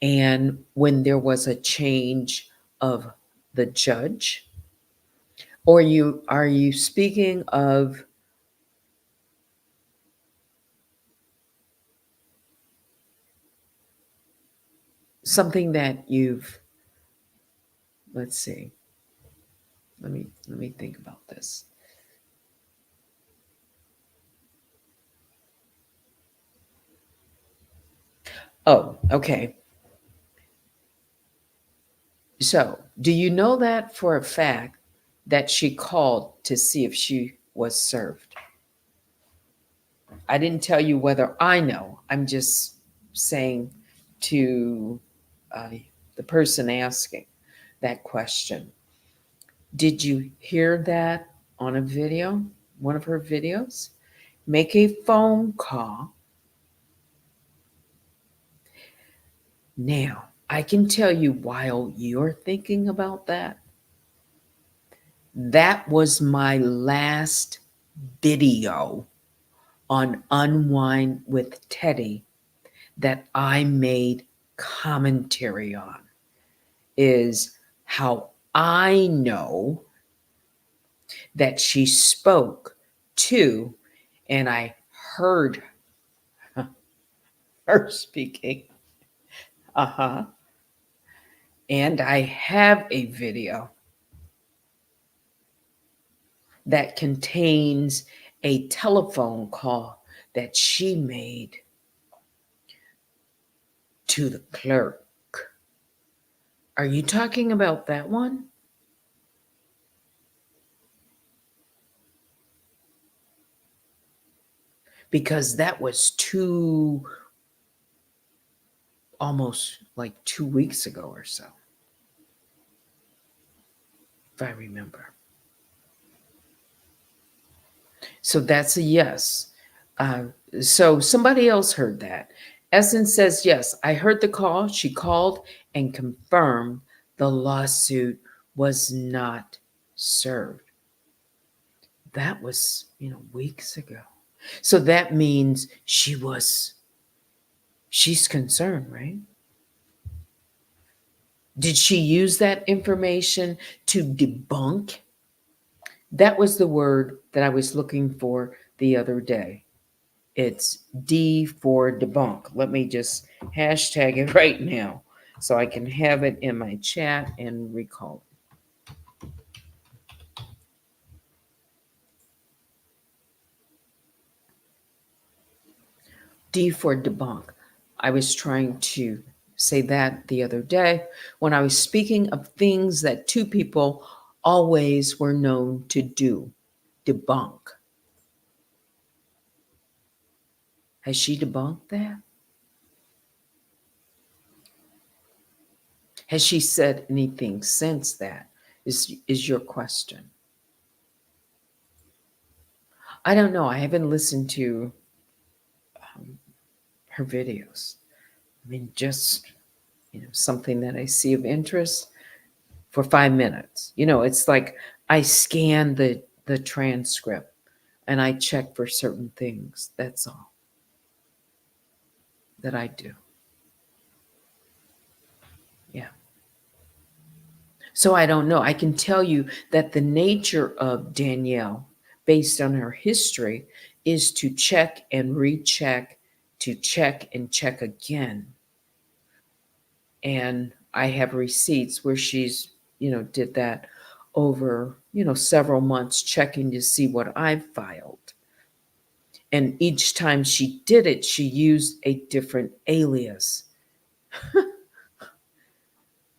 and when there was a change of the judge? Or are you speaking of something that you've, let's see, let me think about this. Oh, okay. So, do you know that for a fact that she called to see if she was served? I didn't tell you whether I know. I'm just saying to uh, the person asking that question. Did you hear that on a video, one of her videos? Make a phone call. Now, I can tell you while you're thinking about that, that was my last video on Unwind with Teddy that I made commentary on, is how I know that she spoke to, and I heard her speaking. Uh-huh. And I have a video that contains a telephone call that she made to the clerk. Are you talking about that one? Because that was almost like 2 weeks ago or so, if I remember. So that's a yes. Uh, so somebody else heard that. Essence says, yes, I heard the call. She called and confirmed the lawsuit was not served. That was, weeks ago. So that means she's concerned, right? Did she use that information to debunk? That was the word that I was looking for the other day. It's D for debunk. Let me just hashtag it right now so I can have it in my chat and recall it. D for debunk. I was trying to say that the other day when I was speaking of things that two people always were known to do. Debunk. Has she debunked that? Has she said anything since that? Is your question. I don't know. I haven't listened to her videos. I mean, just, something that I see of interest for 5 minutes. It's like I scan the transcript and I check for certain things. That's all that I do. Yeah. So I don't know. I can tell you that the nature of Danielle, based on her history, is to check and recheck, to check and check again. And I have receipts where she's, did that over, several months, checking to see what I've filed. And each time she did it, she used a different alias.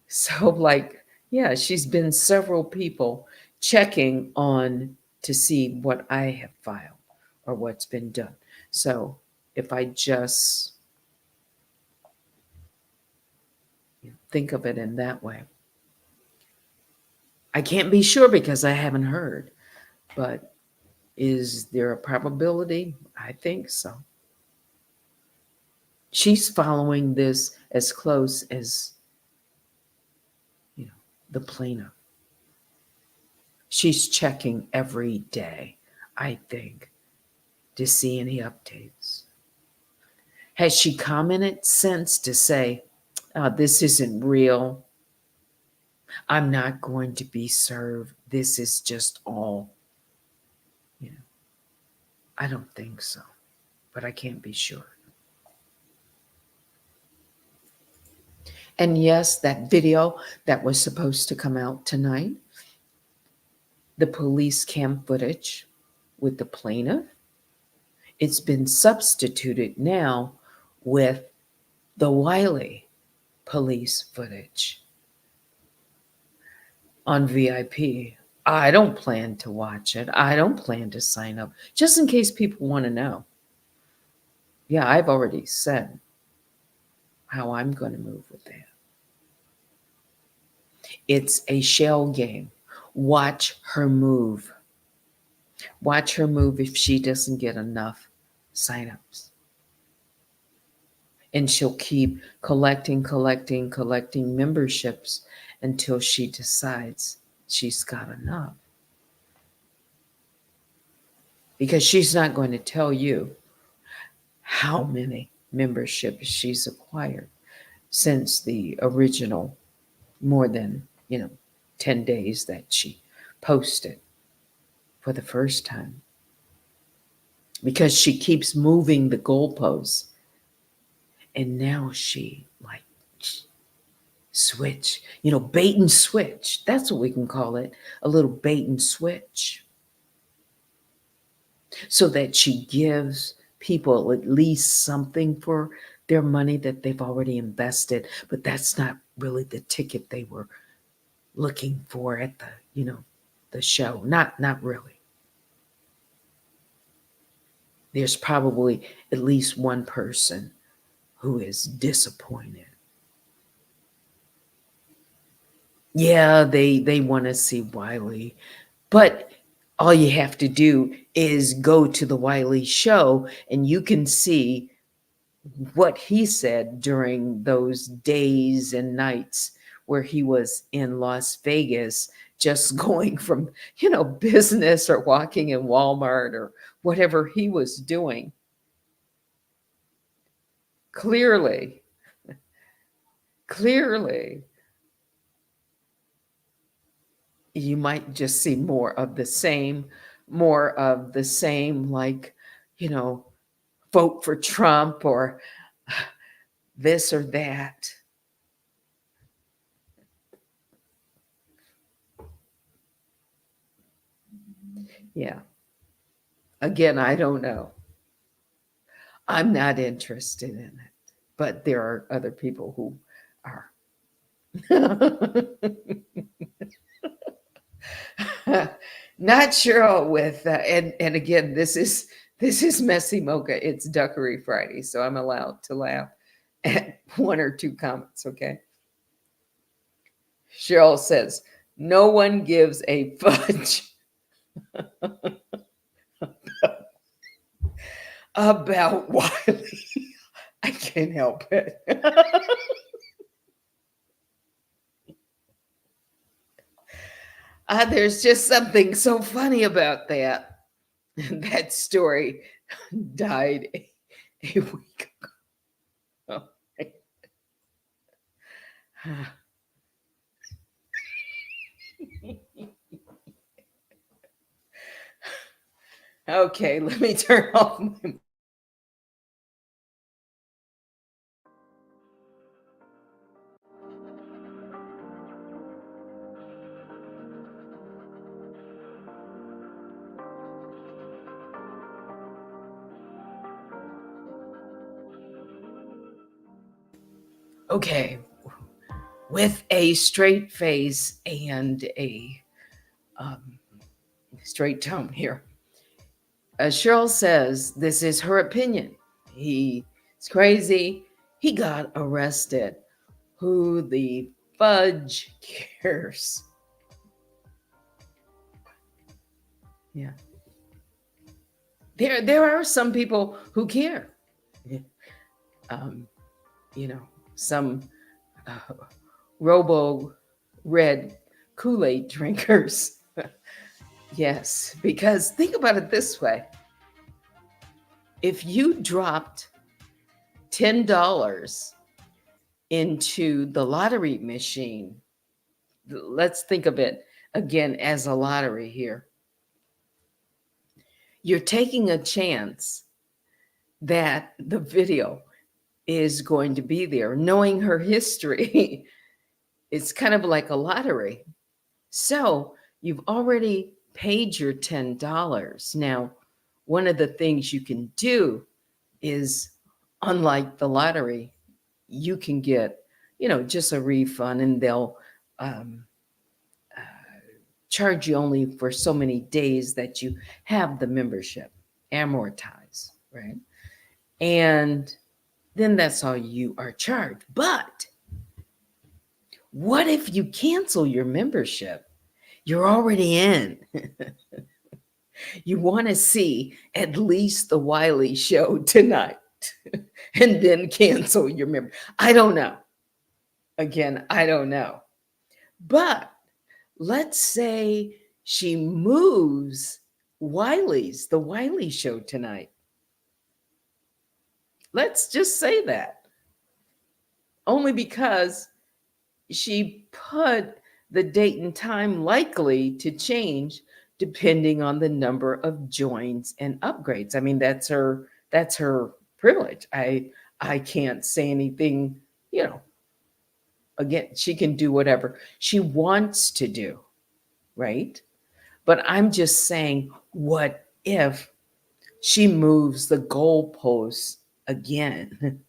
So, like, yeah, she's been several people checking on to see what I have filed or what's been done. So, if I just think of it in that way, I can't be sure because I haven't heard, but is there a probability? I think so. She's following this as close as, the plaintiff. She's checking every day, I think, to see any updates. Has she commented since to say, this isn't real? I'm not going to be served. This is just all, I don't think so, but I can't be sure. And yes, that video that was supposed to come out tonight, the police cam footage with the plaintiff, it's been substituted now with the Wiley police footage on VIP. I don't plan to watch it. I don't plan to sign up, just in case people want to know. Yeah, I've already said how I'm going to move with that. It's a shell game. Watch her move. Watch her move if she doesn't get enough signups. And she'll keep collecting memberships until she decides she's got enough. Because she's not going to tell you how many memberships she's acquired since the original more than, 10 days that she posted for the first time. Because she keeps moving the goalposts. And now she switch, bait and switch. That's what we can call it, a little bait and switch. So that she gives people at least something for their money that they've already invested, but that's not really the ticket they were looking for at the show. Not really. There's probably at least one person who is disappointed. Yeah, they want to see Wiley, but all you have to do is go to the Wiley show and you can see what he said during those days and nights where he was in Las Vegas, just going from, business or walking in Walmart or whatever he was doing. Clearly, you might just see more of the same, like, vote for Trump or this or that. Yeah. Again, I don't know. I'm not interested in it, but there are other people who are. Not sure with and again, this is MessyMocha. It's Duckery Friday, so I'm allowed to laugh at one or two comments. Okay. Cheryl says, "No one gives a fudge about Wiley." I can't help it. There's just something so funny about that. That story died a week ago. Okay, let me turn off my. Okay, with a straight face and a um, straight tone here. Cheryl says this is her opinion. He's crazy. He got arrested. Who the fudge cares? Yeah. There are some people who care. Um, some uh, robo red Kool-Aid drinkers. Yes, because think about it this way. If you dropped $10 into the lottery machine, let's think of it again as a lottery here. You're taking a chance that the video is going to be there. Knowing her history, it's kind of like a lottery. So you've already paid your $10. Now, one of the things you can do is, unlike the lottery, you can get, just a refund, and they'll uh, charge you only for so many days that you have the membership amortize, right? And then that's all you are charged. But what if you cancel your membership? You're already in. You want to see at least the Wiley show tonight and then cancel your membership. I don't know. Again, I don't know. But let's say she moves the Wiley show tonight. Let's just say that. Only because she put the date and time likely to change depending on the number of joins and upgrades. I mean, that's her privilege. I can't say anything, again, she can do whatever she wants to do, right? But I'm just saying, what if she moves the goalposts again?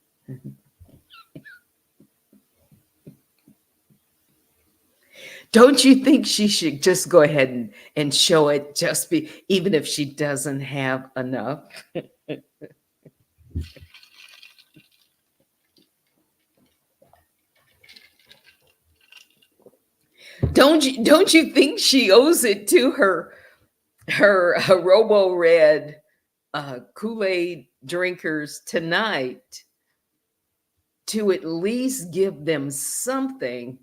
Don't you think she should just go ahead and show it, even if she doesn't have enough? Don't you think she owes it to her robo red Kool-Aid drinkers tonight to at least give them something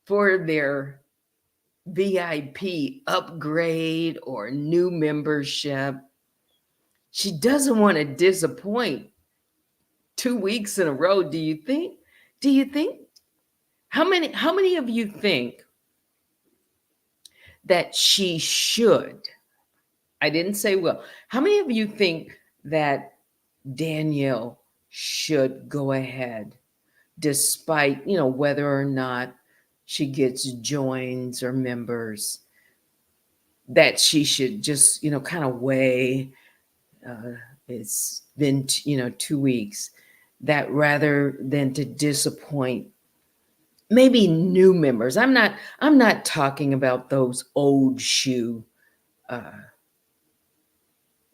for their VIP upgrade or new membership? She doesn't want to disappoint 2 weeks in a row. Do you think? How many of you think that she should? I didn't say will. How many of you think that Danielle should go ahead, despite, whether or not she gets joins or members, that she should just, kind of weigh, it's been, 2 weeks, that rather than to disappoint maybe new members. I'm not talking about those old shoe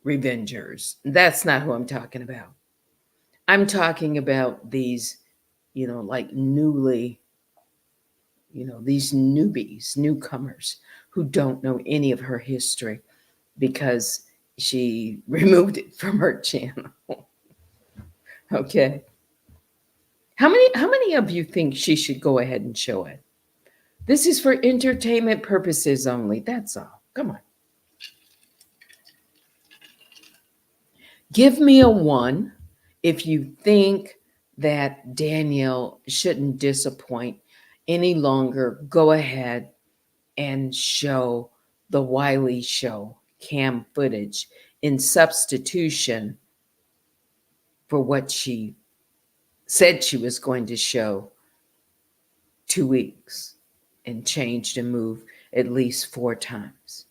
revengers. That's not who I'm talking about. I'm talking about these, like these newbies, newcomers who don't know any of her history because she removed it from her channel. Okay. How many of you think she should go ahead and show it? This is for entertainment purposes only. That's all. Come on. Give me a one if you think that Danielle shouldn't disappoint any longer. Go ahead and show the Wiley show cam footage in substitution for what she said she was going to show 2 weeks and changed and moved at least 4 times.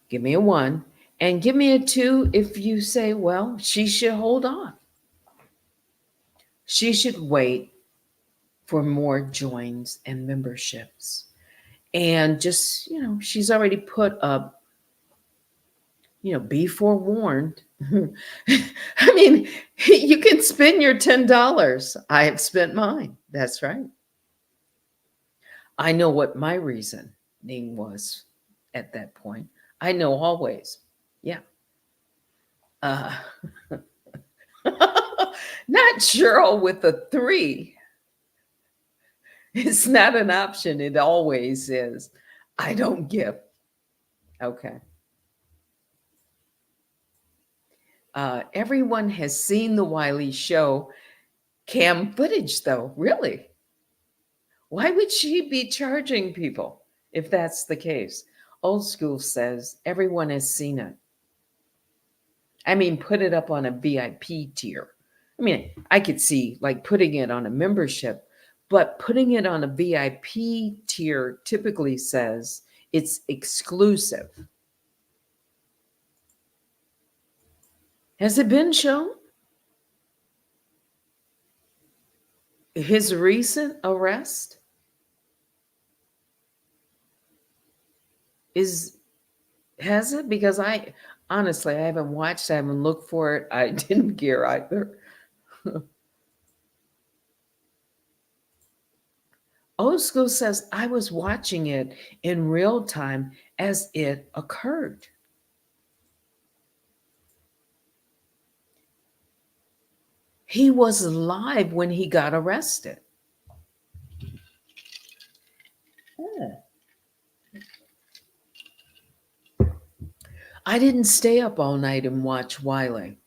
Give me a one and give me a two if you say, well, she should hold on. She should wait for more joins and memberships. And just, she's already put up, be forewarned. I mean, you can spend your $10. I have spent mine. That's right. I know what my reasoning was at that point. I know always. Yeah. Uh, not Cheryl with a 3. It's not an option. It always is. I don't give. Okay. Everyone has seen the Wiley show cam footage, though. Really? Why would she be charging people if that's the case? Old school says everyone has seen it. I mean, put it up on a VIP tier. I mean, I could see like putting it on a membership, but putting it on a VIP tier typically says it's exclusive. Has it been shown? His recent arrest has it? Because honestly, I haven't watched, I haven't looked for it. I didn't care either. Old school says I was watching it in real time as it occurred. He was live when he got arrested. Oh. I didn't stay up all night and watch Wiley.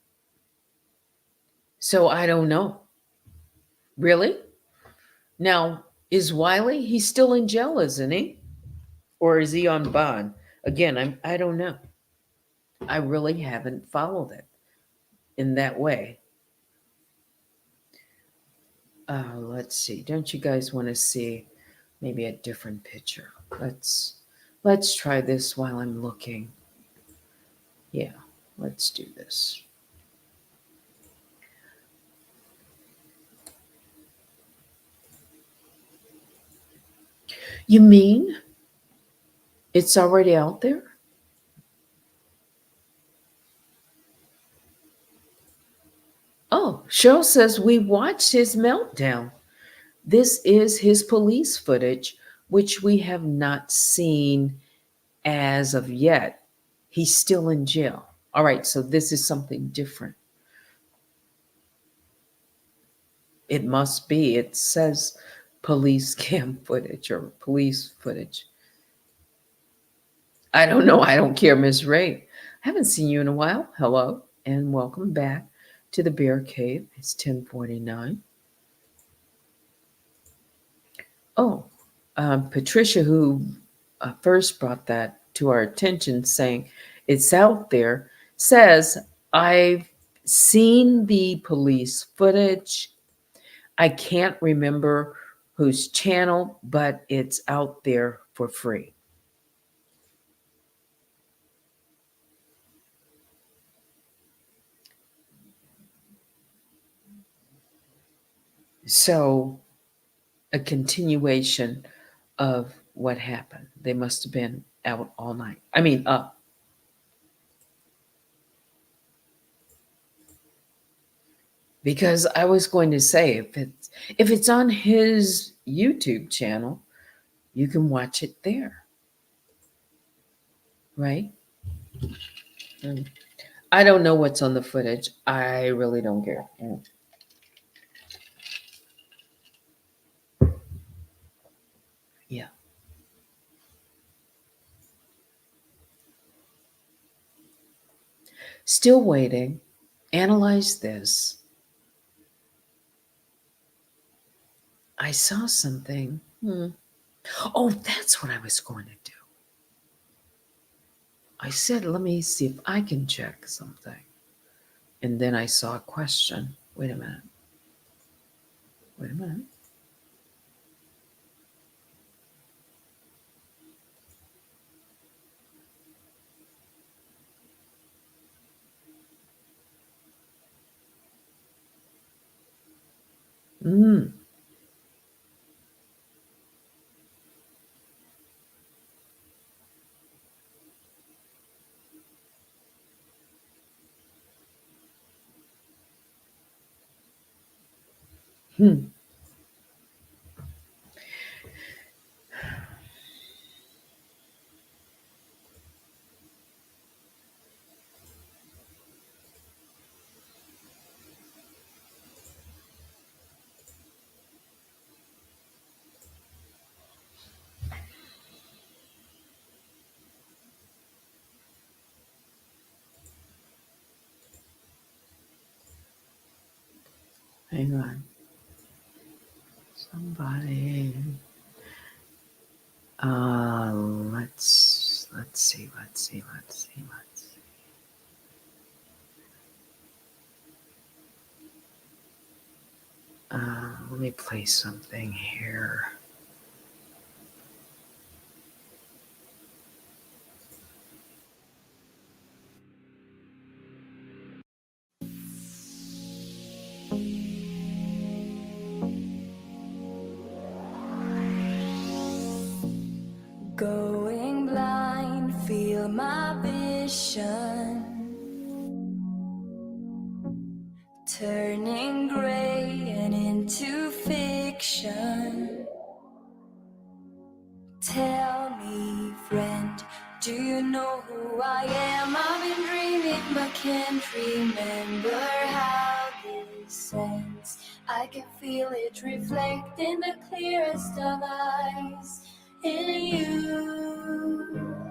So I don't know. Really? Now, is Wiley, he's still in jail, isn't he? Or is he on bond? Again, I don't know. I really haven't followed it in that way. Let's see. Don't you guys want to see maybe a different picture? Let's try this while I'm looking. Yeah, let's do this. You mean it's already out there? Oh, Cheryl says we watched his meltdown. This is his police footage, which we have not seen as of yet. He's still in jail. All right, so this is something different. It must be. It says police cam footage or police footage. I don't know. I don't care, Miss Ray. I haven't seen you in a while. Hello and welcome back to the Bear Cave. It's 10:49. Oh, Patricia, who first brought that to our attention, saying it's out there, says, I've seen the police footage. I can't remember whose channel, but it's out there for free. So, a continuation of what happened. They must have been out all night. I mean, up. Because I was going to say, if it's on his YouTube channel, you can watch it there. Right? I don't know what's on the footage. I really don't care. Still waiting. Analyze this. I saw something. Oh, that's what I was going to do. I said, let me see if I can check something. And then I saw a question. Wait a minute. Wait a minute. Mm. Hmm. Hang on. Somebody. Uh, let's see. Let me play something here. Going blind, feel my vision turning gray and into fiction. Tell me, friend, do you know who I am? I've been dreaming but can't remember how this ends. I can feel it reflect in the clearest of eyes in you.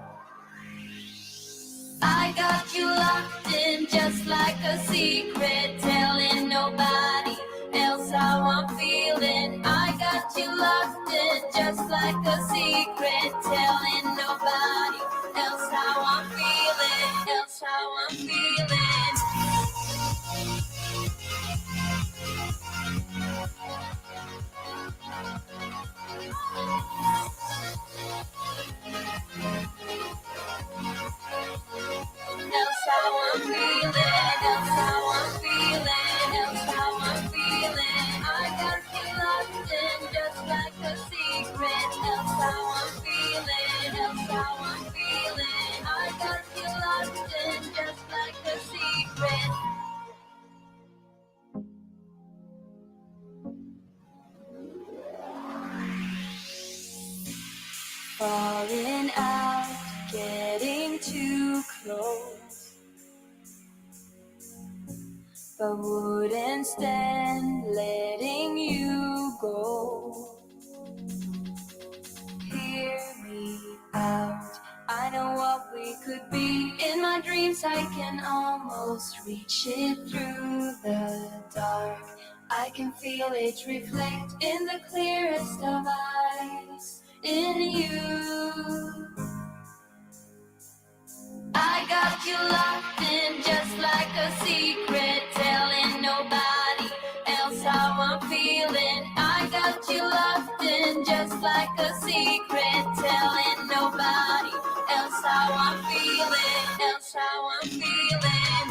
I got you locked in just like a secret, telling nobody else how I'm feeling. I got you locked in just like a secret, telling nobody else how I'm feeling, else how I'm feeling. Else how I'm feeling, else how I'm feeling, else how I'm feeling. I got you locked in just like a secret. Else how I'm feeling, else how I'm feeling. I got you locked in just like a secret. Falling out, getting too close, but wouldn't stand letting you go. Hear me out, I know what we could be. In my dreams I can almost reach it through the dark. I can feel it reflect in the clearest of eyes in you. I got you locked in just like a secret, telling nobody else how I'm feeling. I got you locked in just like a secret, telling nobody else how I'm feeling, else how I'm feeling.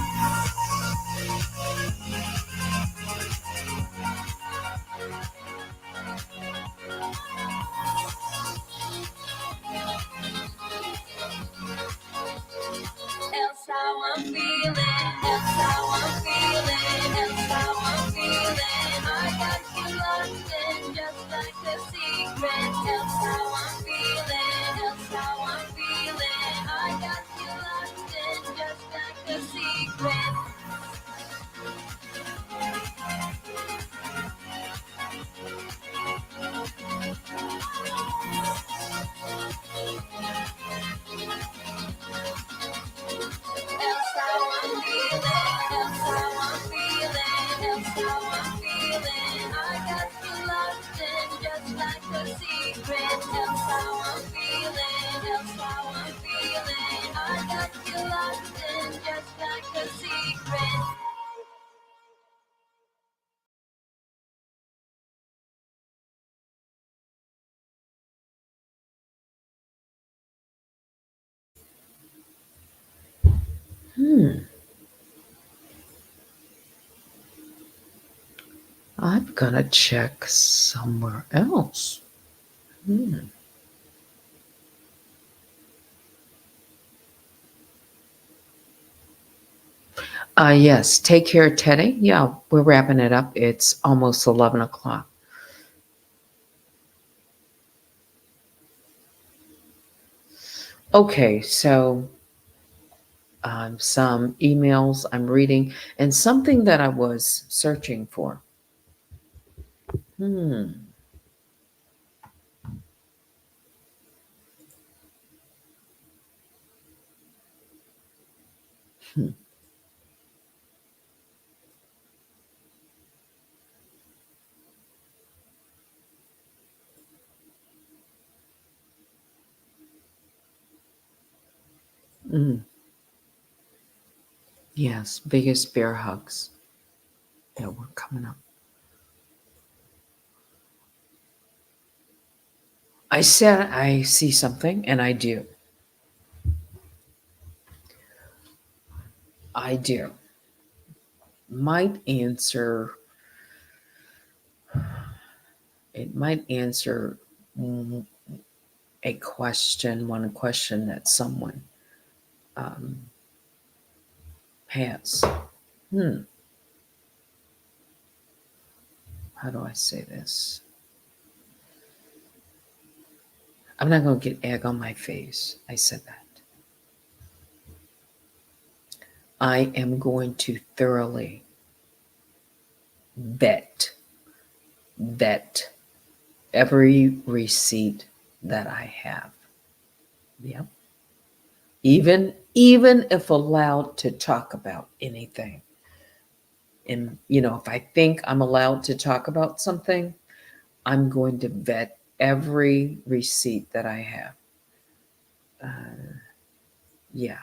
Else how I'm feeling, else how I'm feeling, else how I'm feeling. I got you locked in just like a secret. Else how I'm feeling, else I'm gonna check somewhere else. Hmm. Yes, take care, Teddy. Yeah, we're wrapping it up. It's almost 11 o'clock. Okay, so some emails I'm reading and something that I was searching for. Hmm. Hmm. Mm. Yes, biggest bear hugs. Yeah, we're coming up. I said I see something, and I do. I do. Might answer, it might answer mm, one question that someone um, has. Hmm, how do I say this? I'm not going to get egg on my face. I said that. I am going to thoroughly vet, vet every receipt that I have. Yep. Even if allowed to talk about anything. And if I think I'm allowed to talk about something, I'm going to vet every receipt that I have. Yeah,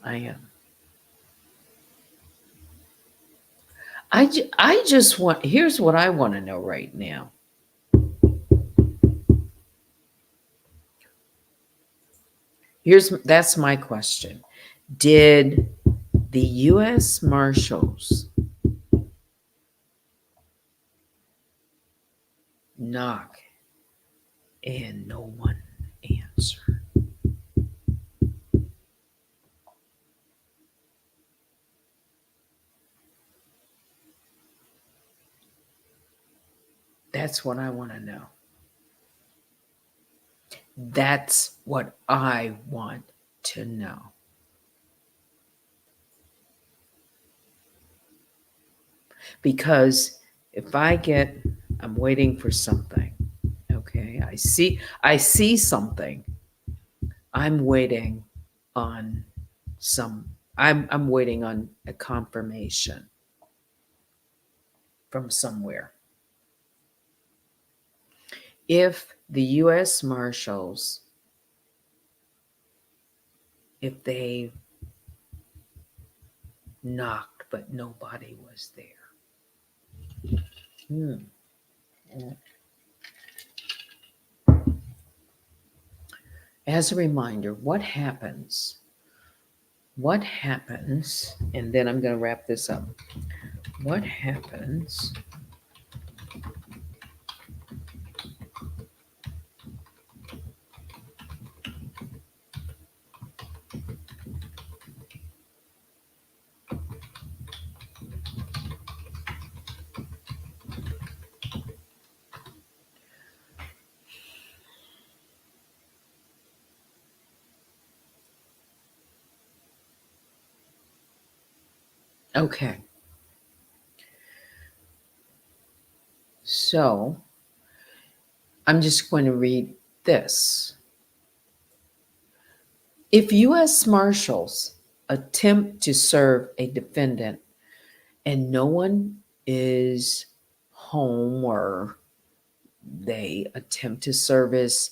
I am. I just want, here's what I want to know right now. That's my question. Did the US Marshals knock and no one answered? That's what I want to know. That's what I want to know. Because if I'm waiting for something. Okay, I see something. I'm waiting on I'm waiting on a confirmation from somewhere. If the US Marshals, if they knocked but nobody was there. Hmm. As a reminder, what happens, and then I'm going to wrap this up. What happens Okay. So I'm just going to read this. If U.S. Marshals attempt to serve a defendant and no one is home, or they attempt to service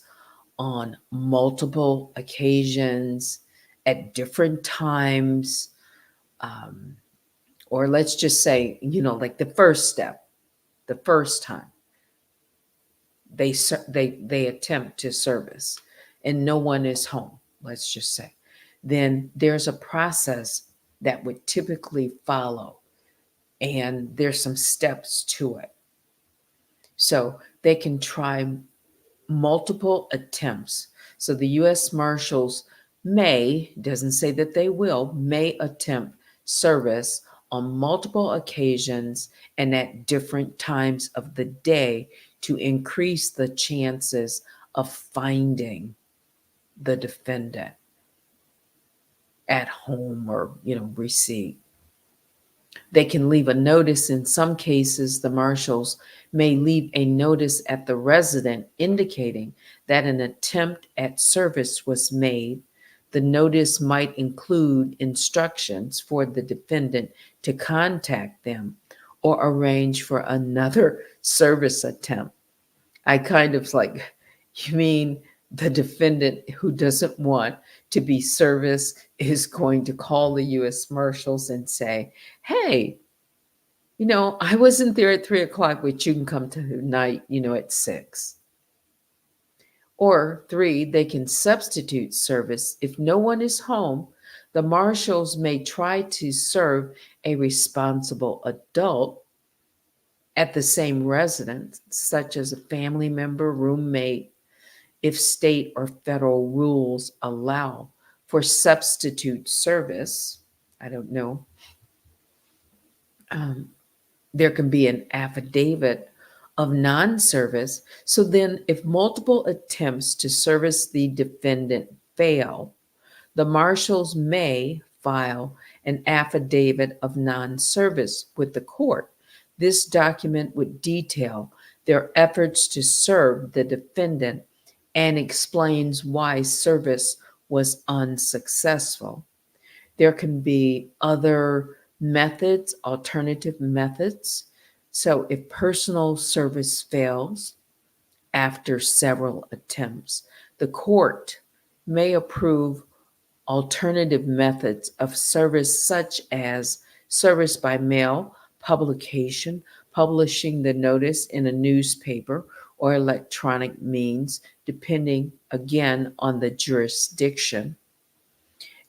on multiple occasions at different times, um, or let's just say, like the first step, the first time they attempt to service and no one is home, let's just say, then there's a process that would typically follow. and there's some steps to it. So they can try multiple attempts. So the U.S. Marshals may, doesn't say that they will, may attempt service on multiple occasions and at different times of the day to increase the chances of finding the defendant at home or, receipt. They can leave a notice. In some cases, the marshals may leave a notice at the resident indicating that an attempt at service was made. The notice might include instructions for the defendant to contact them or arrange for another service attempt. I kind of like, you mean the defendant who doesn't want to be serviced is going to call the U.S. Marshals and say, hey, I wasn't there at 3 o'clock, but you can come tonight, at 6. Or 3, they can substitute service. If no one is home, the marshals may try to serve a responsible adult at the same residence, such as a family member, roommate, if state or federal rules allow for substitute service. I don't know. There can be an affidavit of non service. So then, if multiple attempts to service the defendant fail, the marshals may file an affidavit of non service with the court. This document would detail their efforts to serve the defendant and explains why service was unsuccessful. There can be other methods, alternative methods. So if personal service fails after several attempts, the court may approve alternative methods of service, such as service by mail, publication, publishing the notice in a newspaper, or electronic means, depending again on the jurisdiction.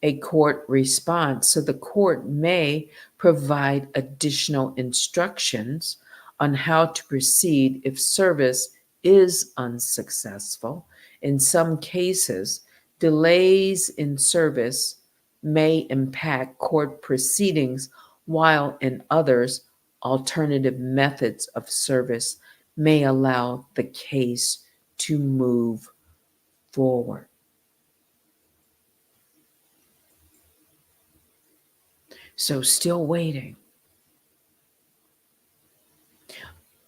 A court response. So the court may provide additional instructions on how to proceed if service is unsuccessful. In some cases, delays in service may impact court proceedings, while in others, alternative methods of service may allow the case to move forward. So, still waiting.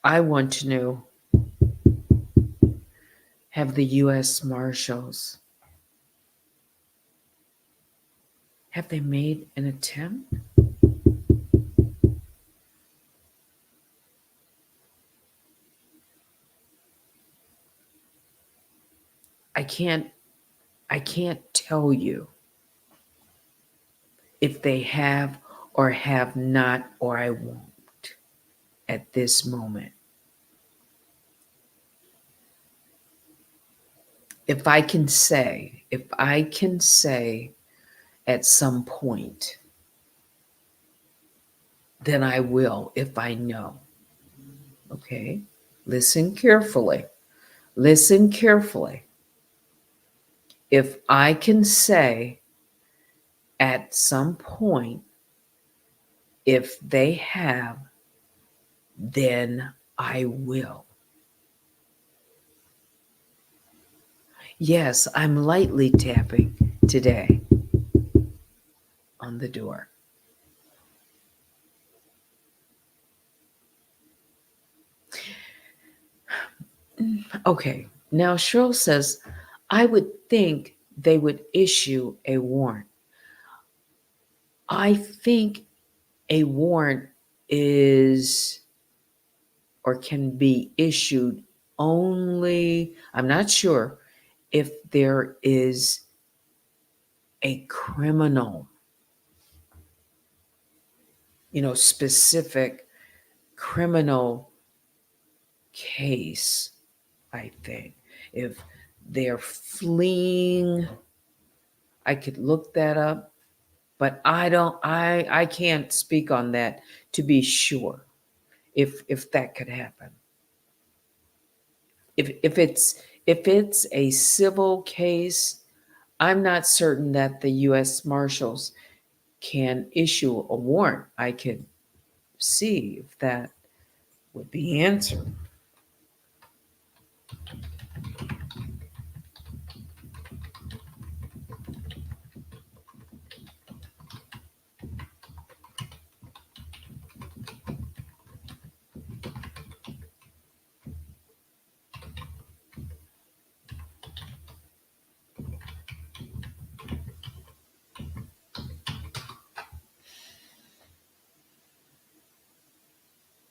I want to know, have the U.S. Marshals, have they made an attempt? I can't tell you if they have or have not, or I won't at this moment. If I can say at some point, then I will if I know. Okay? Listen carefully. Listen carefully. If I can say at some point, if they have, then I will. Yes, I'm lightly tapping today on the door. Okay, now Cheryl says, I would think they would issue a warrant. I think a warrant is or can be issued only, I'm not sure, if there is a criminal, specific criminal case, I think. If they're fleeing, I could look that up, But I can't speak on that to be sure if that could happen. If it's a civil case, I'm not certain that the U.S. Marshals can issue a warrant. I could see if that would be answered.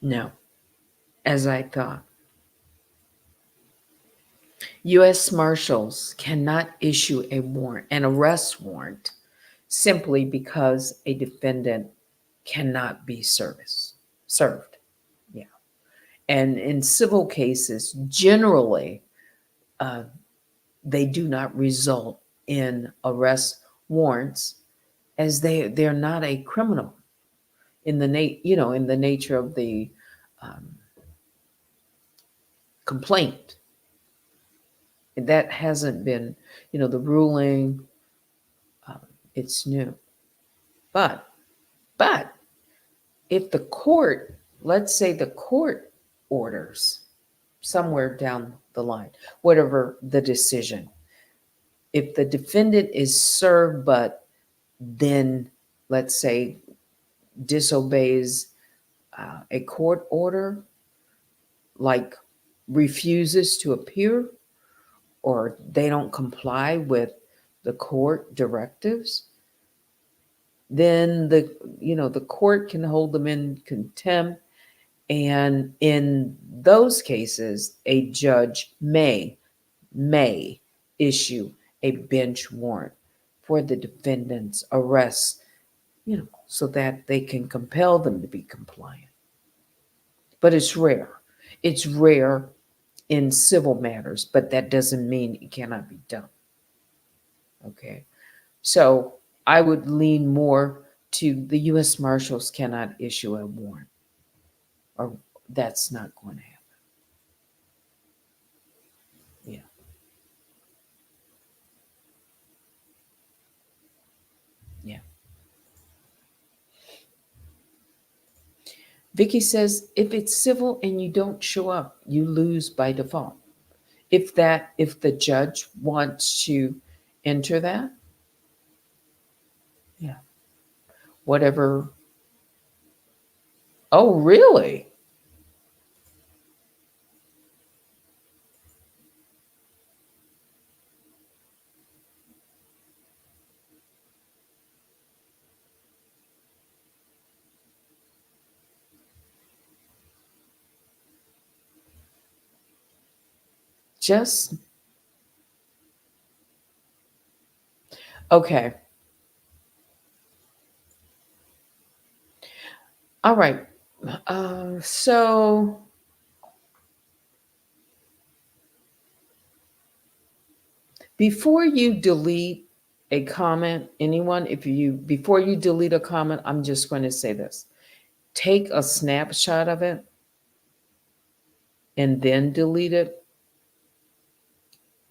No, as I thought. U.S. Marshals cannot issue a warrant, an arrest warrant, simply because a defendant cannot be served. Yeah. And in civil cases, generally, uh, they do not result in arrest warrants, as they're not a criminal in the in the nature of the um, complaint. That hasn't been, the ruling. Uh, it's new, but but if the court, let's say the court orders somewhere down the line, whatever the decision, if the defendant is served but then, let's say, disobeys a court order, like refuses to appear, or they don't comply with the court directives, then the court can hold them in contempt. And in those cases, a judge may issue a bench warrant for the defendant's arrest, so that they can compel them to be compliant. But it's rare. It's rare in civil matters, but that doesn't mean it cannot be done. Okay. So I would lean more to the U.S. Marshals cannot issue a warrant, or that's not going to happen. Yeah. Yeah. Vicky says, if it's civil and you don't show up, you lose by default. If the judge wants to enter that, yeah, whatever. Oh, really? Just okay. All right. So before you delete a comment, anyone, before you delete a comment, I'm just going to say this. Take a snapshot of it and then delete it.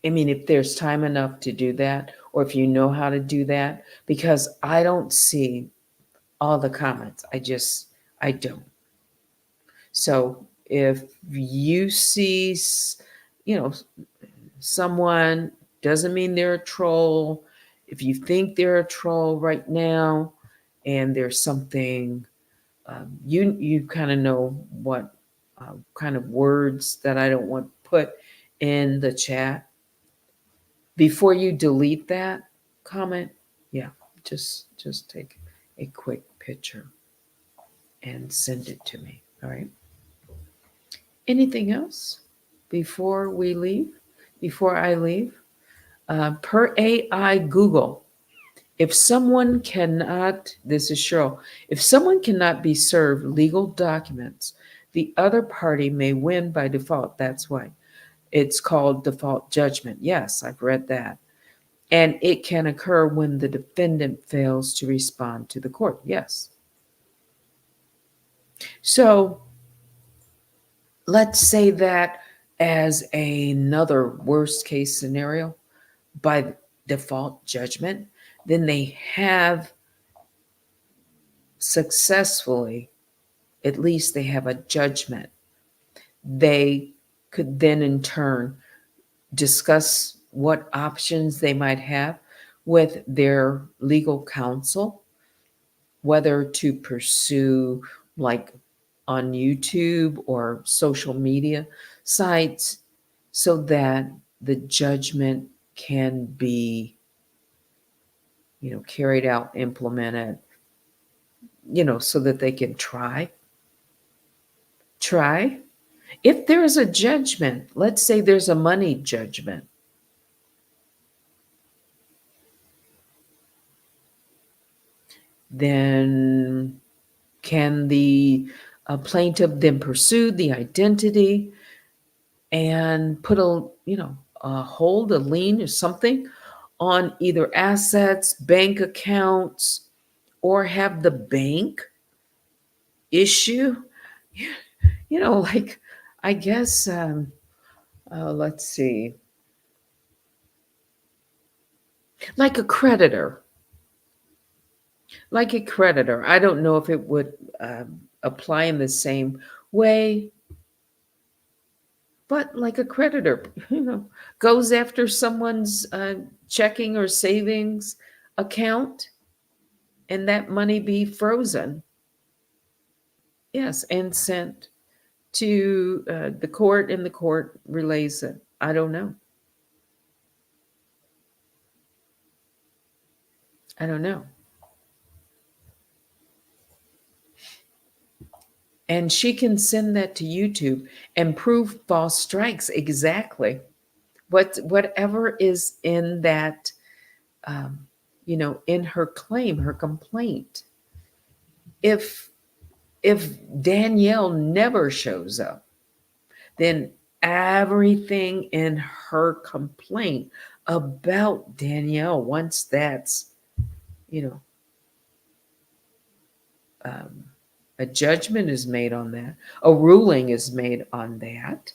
I mean, if there's time enough to do that, or if you know how to do that, because I don't see all the comments. I don't. So if you see, someone, doesn't mean they're a troll. If you think they're a troll right now, and there's something, you kind of know what kind of words that I don't want put in the chat. Before you delete that comment, yeah, just take a quick picture and send it to me. All right. Anything else before we leave? Before I leave? Per AI Google, if someone cannot, this is Cheryl, if someone cannot be served legal documents, the other party may win by default. That's why it's called default judgment. Yes, I've read that. And it can occur when the defendant fails to respond to the court. Yes. So let's say that as another worst case scenario, by default judgment, then they have successfully, at least they have a judgment. They could then in turn discuss what options they might have with their legal counsel, whether to pursue, like on YouTube or social media sites, so that the judgment can be, carried out, implemented, so that they can try. If there is a judgment, let's say there's a money judgment, then can the plaintiff then pursue the identity and put a hold, a lien or something on either assets, bank accounts, or have the bank issue, like, I guess, let's see, like a creditor, I don't know if it would apply in the same way, but like a creditor, goes after someone's checking or savings account, and that money be frozen. Yes, and sent to the court, and the court relays it. I don't know. I don't know. And she can send that to YouTube and prove false strikes exactly. Whatever is in that, in her claim, her complaint. If Danielle never shows up, then everything in her complaint about Danielle, once that's, you know, a judgment is made on that, a ruling is made on that.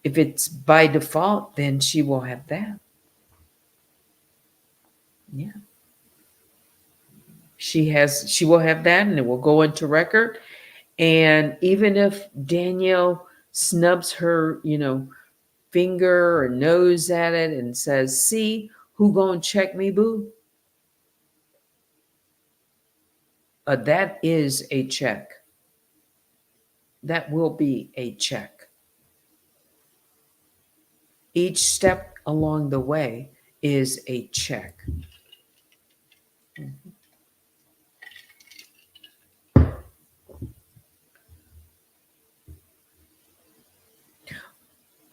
If it's by default, then she will have that. Yeah. She will have that, and it will go into record. And even if Danielle snubs her, finger or nose at it and says, "See, who gonna check me, boo?" That is a check. That will be a check. Each step along the way is a check.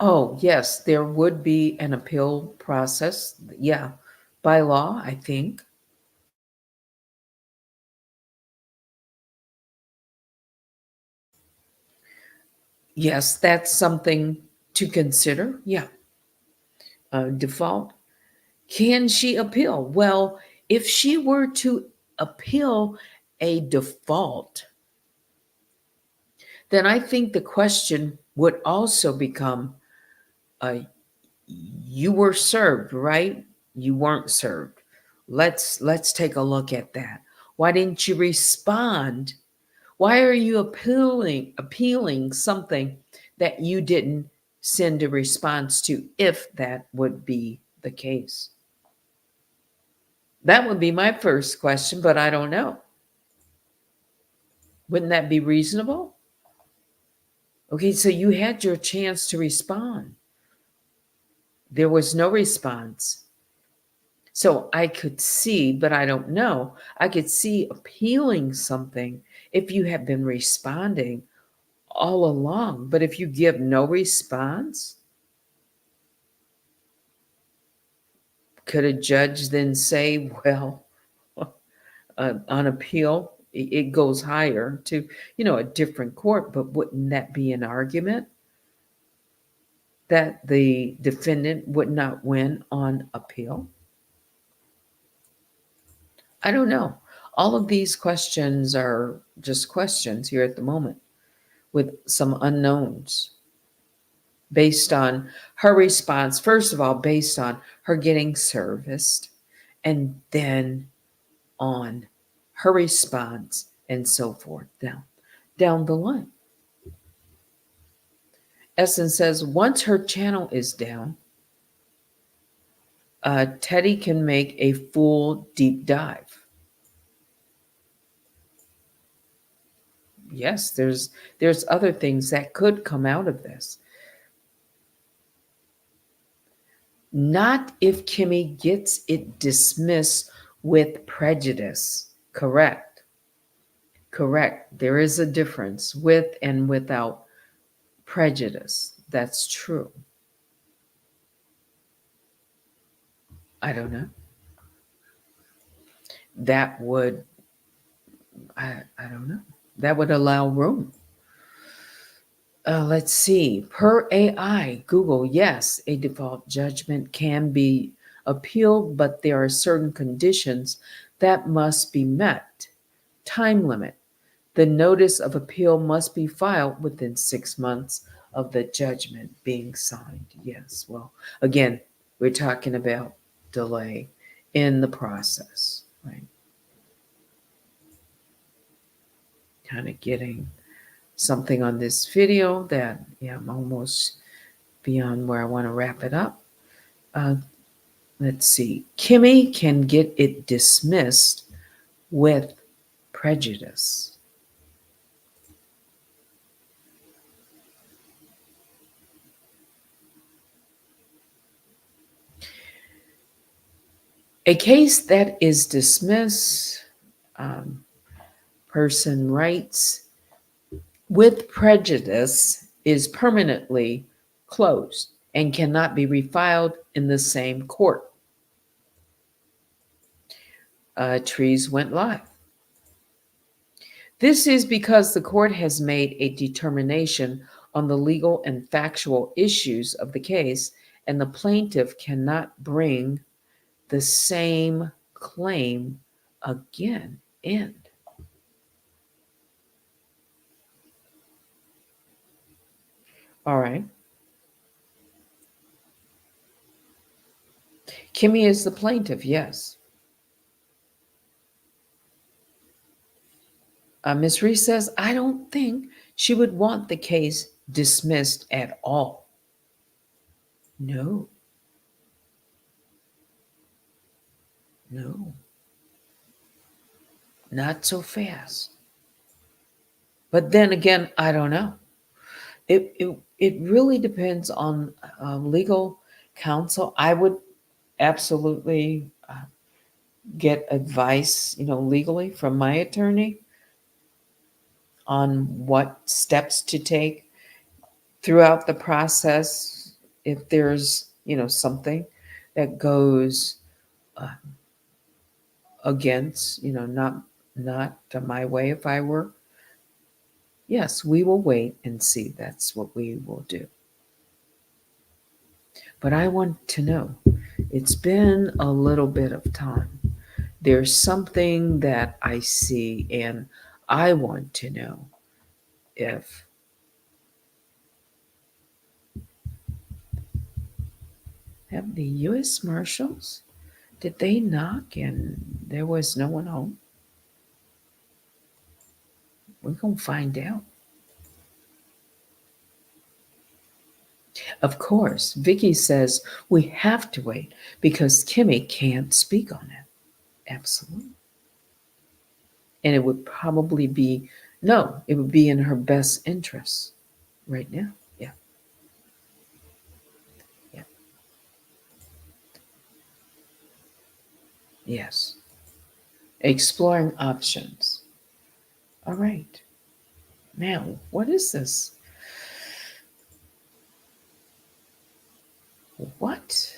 Oh, yes, there would be an appeal process. Yeah, by law, I think. Yes, that's something to consider. Yeah. Default. Can she appeal? Well, if she were to appeal a default, then I think the question would also become, uh, you were served, right? You weren't served. Let's take a look at that. Why didn't you respond? Why are you appealing something that you didn't send a response to, if that would be the case? That would be my first question, but I don't know. Wouldn't that be reasonable? Okay, so you had your chance to respond. There was no response. So I could see, but I don't know, I could see appealing something if you have been responding all along. But if you give no response, could a judge then say, well, on appeal, it goes higher to, a different court, but wouldn't that be an argument that the defendant would not win on appeal? I don't know. All of these questions are just questions here at the moment with some unknowns based on her response. First of all, based on her getting serviced, and then on her response and so forth down the line. Essence says once her channel is down, Teddy can make a full deep dive. Yes, there's other things that could come out of this. Not if Kimmy gets it dismissed with prejudice. Correct. Correct. There is a difference with and without prejudice. That's true. I don't know. That would, I don't know. That would allow room. Let's see. Per AI, Google, yes, a default judgment can be appealed, but there are certain conditions that must be met. Time limit. The notice of appeal must be filed within 6 months of the judgment being signed. Yes, well, again, we're talking about delay in the process, right? Kind of getting something on this video that, yeah, I'm almost beyond where I want to wrap it up. Let's see. Kimmy can get it dismissed with prejudice. A case that is dismissed, person writes, with prejudice is permanently closed and cannot be refiled in the same court. Trees went live. This is because the court has made a determination on the legal and factual issues of the case, and the plaintiff cannot bring the same claim again. End. All right. Kimmy is the plaintiff, yes. Ms. Reese says, I don't think she would want the case dismissed at all. No. No. Not so fast. But then again, I don't know. It really depends on legal counsel. I would absolutely get advice, legally from my attorney on what steps to take throughout the process. If there's, something that goes against, not my way if I were, yes, we will wait and see. That's what we will do. But I want to know, it's been a little bit of time. There's something that I see, and I want to know if have the U.S. Marshals, did they knock and there was no one home? We're going to find out. Of course, Vicky says we have to wait because Kimmy can't speak on it. Absolutely. And it would probably be, no, it would be in her best interest right now. Yeah. Yeah. Yes. Exploring options. All right. Now, what is this? What?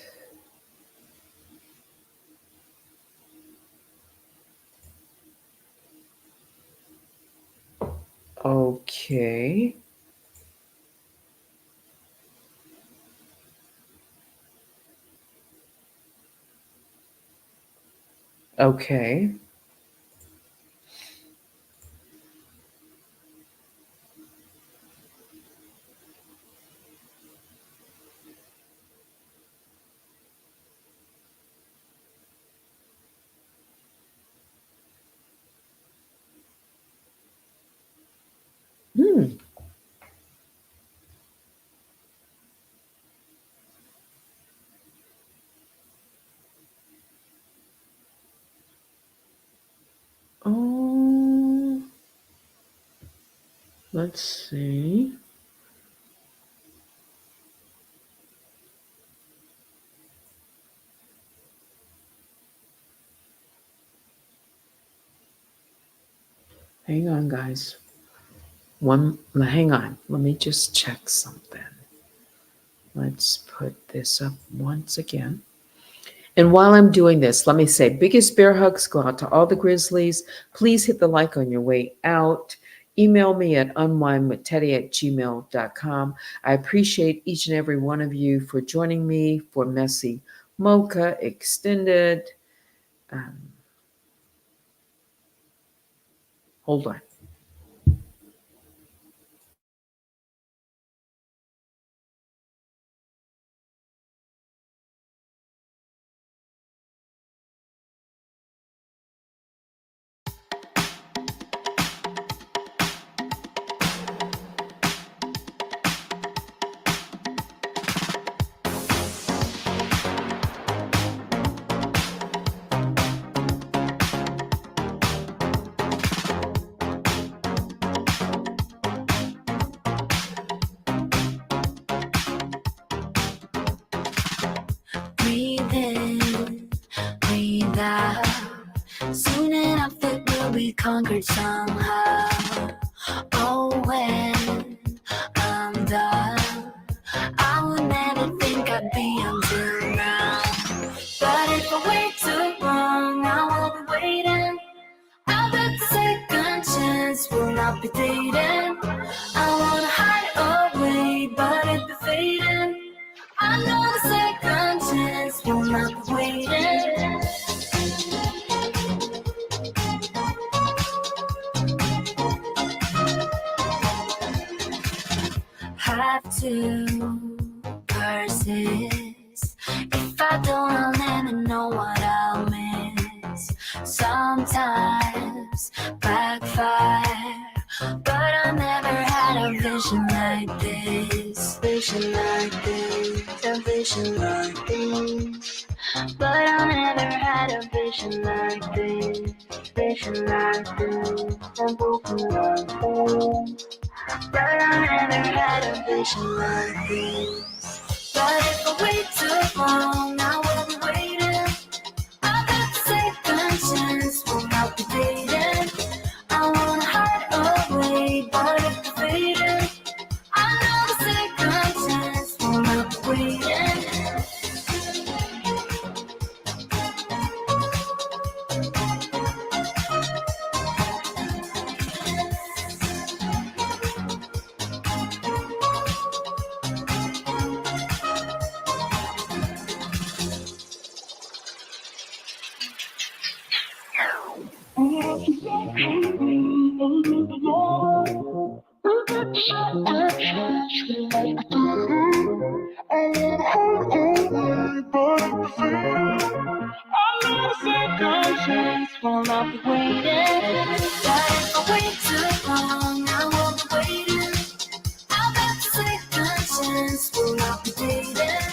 Okay. Okay. Hmm. Oh, let's see. Hang on, guys. Hang on. Let me just check something. Let's put this up once again. And while I'm doing this, let me say biggest bear hugs go out to all the Grizzlies. Please hit the like on your way out. Email me at unwindwithteddy@gmail.com. I appreciate each and every one of you for joining me for Messy Mocha Extended. Um, hold on. Breathe in, breathe out. Soon enough it will be conquered somehow. Oh, when I'm done, I would never think I'd be until now. But if I wait too long, I will be waiting. I bet the second chance will not be dating. I wanna hide away, but it be fading. I know the second chance will not be waiting. Have to persist. If I don't, I'll never know what I'll miss. Sometimes backfire, but I never had a vision like this. Vision like this, a vision like this. But I never had a vision like this. Vision like this, a broken like this. But I never had a vision like this. But if I wait too long, I will be waiting. I got the second chance, will not be dating. I wanna hide away, but if it's fading, I know the second chance will not be waiting. Will not be waiting. But if I wait too long, I won't be waiting. I'll bet the second chance will not be dating.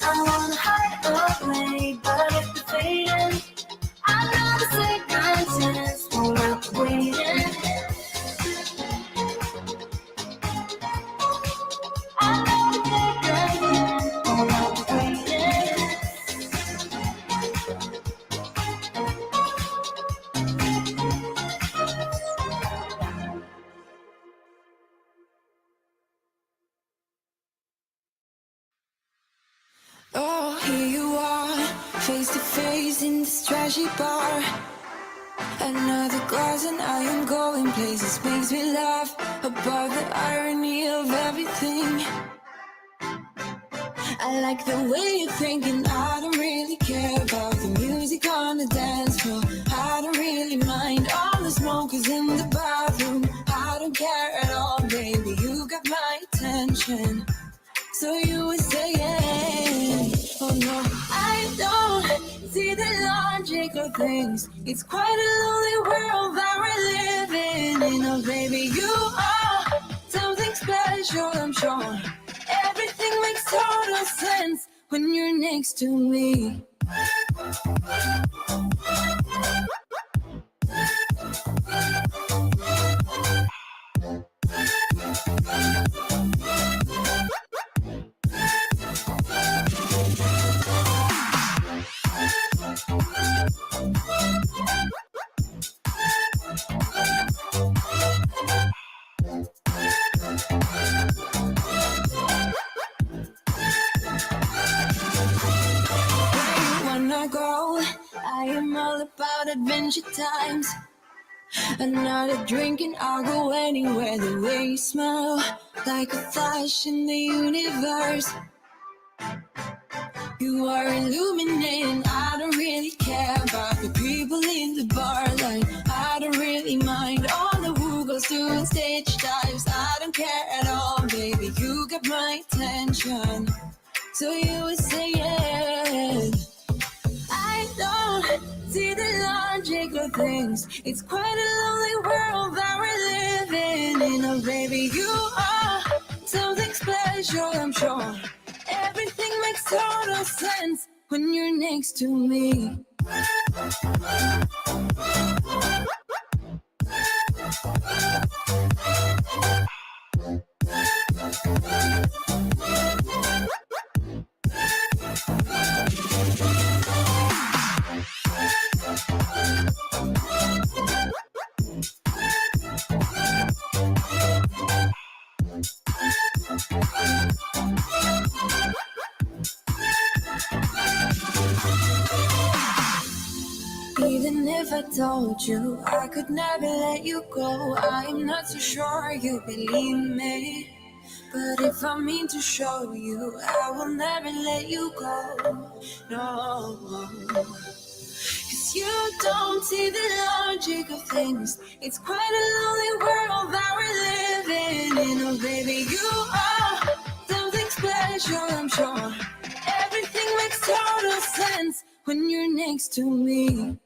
I wanna hide away, but if it's fading, I know the second chance will not be waiting. I know the second chance will not be waiting. Oh, here you are, face to face in this trashy bar. Another glass and I am going places. Makes me laugh about the irony of everything. I like the way you're thinking. I don't really care about the music. music on the dance floor. I don't really mind all the smokers in the bathroom. I don't care at all, baby. You got my attention. So you were saying, oh no, I don't see the logic of things. It's quite a lonely world that we're living in. Oh baby, you are something special, I'm sure. Everything makes total sense when you're next to me. When I go, I am all about adventure times. Another drink and I'll go anywhere. The way you smell, like a flash in the universe. You are illuminating. I don't really care about the people in the bar line. I don't really mind all the who goes doing stage dives. I don't care at all, baby. You got my attention. So you were saying, I don't see the logic of things. It's quite a lonely world that we're living in. Oh, baby, you are something special, I'm sure. Everything makes total sense when you're next to me. Even if I told you I could never let you go, I am not so sure you believe me. But if I mean to show you, I will never let you go. No, 'cause you don't see the logic of things. It's quite a lonely world that we're living in. Oh baby, you are something special, I'm sure. Everything makes total sense when you're next to me.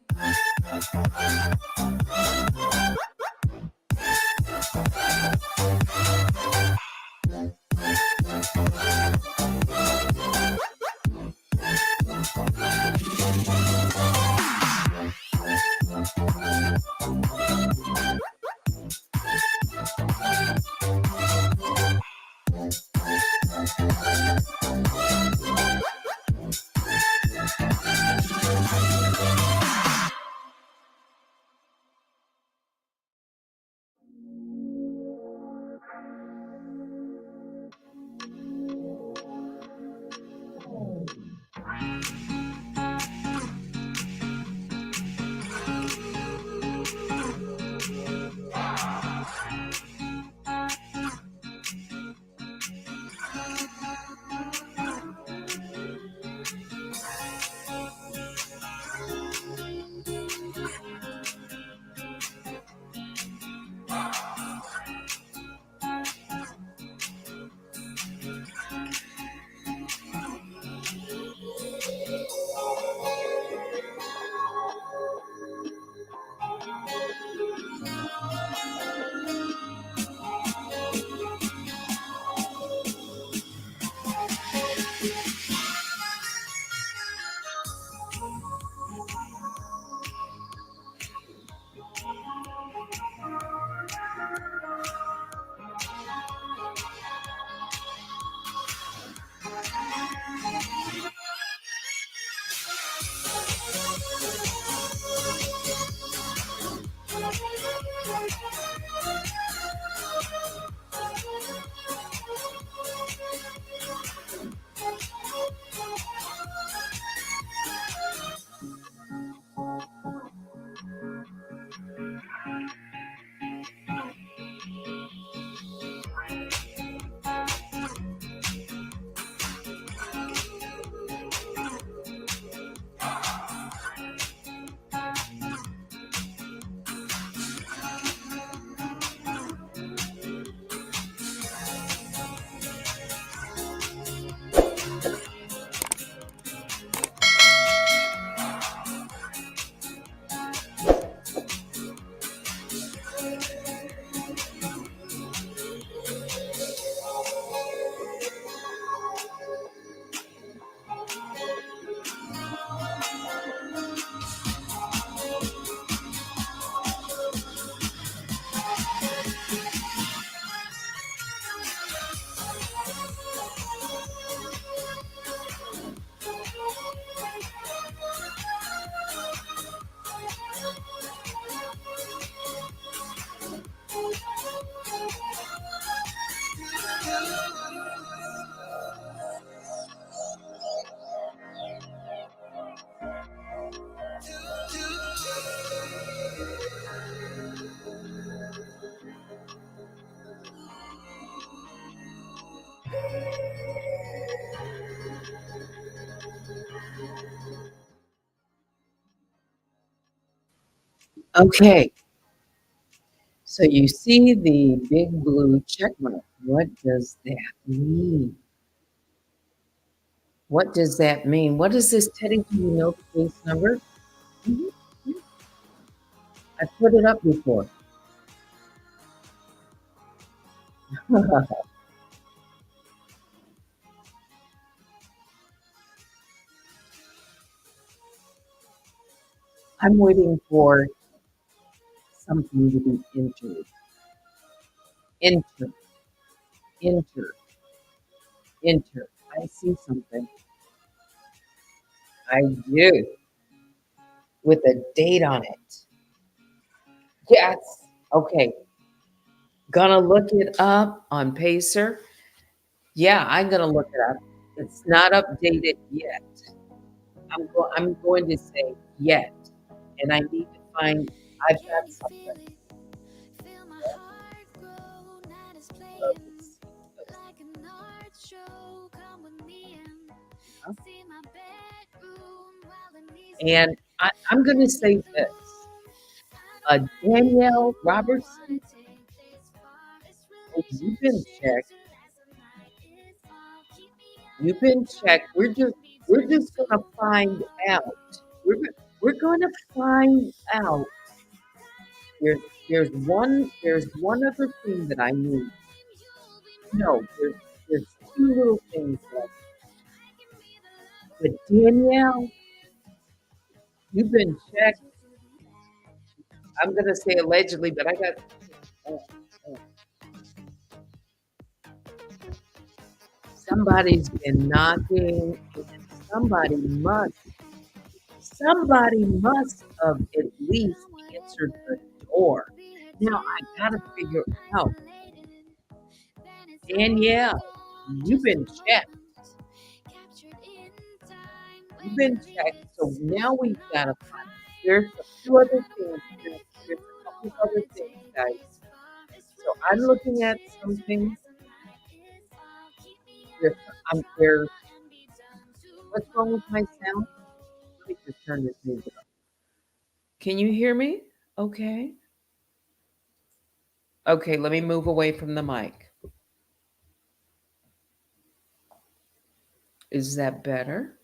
Okay, so you see the big blue check mark. What does that mean? What does that mean? What is this, Teddy? Do you know the case number? Mhm. Yeah, I put it up before. I'm waiting for something to be entered. Enter, enter, enter. I see something. I do, with a date on it. Yes. Okay. Gonna look it up on Pacer. Yeah, I'm gonna look it up. It's not updated yet. I'm going to say yet, and I need to find. I've got something. Feel my heart grow, night is Let's playing see. like an art show. Come with me and Huh? see my bedroom while the music And I'm going to say plays this. alone. I don't wanna Danielle go, wanna Robertson, take this far. This oh, you've been relationship checked. to last the night is all. Keep me You've under been checked. control, don't be We're too, just going to too find far. out. We're going to find out. There's one other thing that I need. No, there's two little things that. But Danielle, you've been checked. I'm gonna say allegedly, but I got uh, uh, somebody's been knocking, and somebody must have at least answered the door. Now I gotta figure out, Danielle, you've been checked. You've been checked. So now we've gotta find. There's a few other things. There's a couple of other things, guys. So I'm looking at something. There's, there's what's wrong with my sound? Let me just turn this music up. Can you hear me? Okay. Okay, let me move away from the mic. Is that better?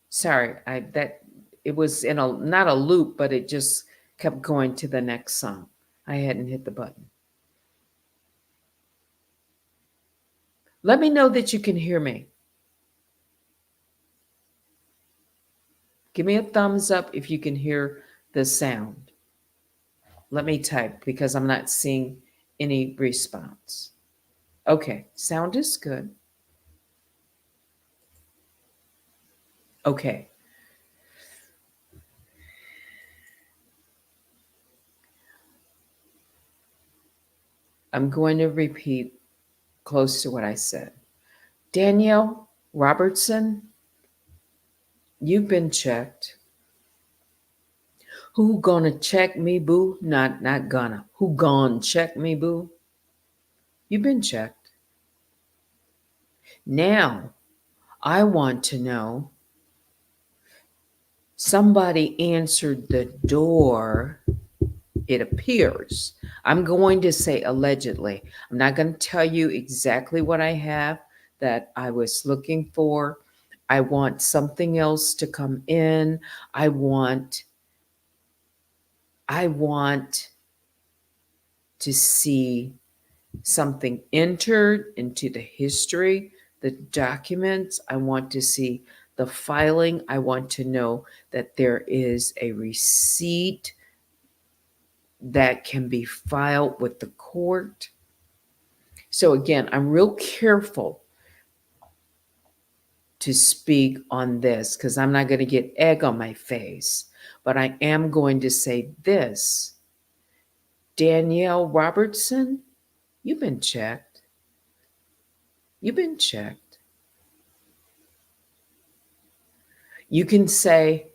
Sorry, I that it was in a not a loop, but it just kept going to the next song. I hadn't hit the button. Let me know that you can hear me. Give me a thumbs up if you can hear the sound. Let me type because I'm not seeing any response. Okay, sound is good. Okay. I'm going to repeat close to what I said. Danielle Robertson, you've been checked. Who gonna check me, boo? Not gonna. Who gonna check me, boo? You've been checked. Now, I want to know somebody answered the door, it appears. I'm going to say allegedly. I'm not going to tell you exactly what I have that I was looking for. I want something else to come in. I want to see something entered into the history, the documents. I want to see the filing. I want to know that there is a receipt that can be filed with the court. So, again, I'm real careful to speak on this because I'm not going to get egg on my face, but I am going to say this. Danielle Robertson, you've been checked. You've been checked. You can say,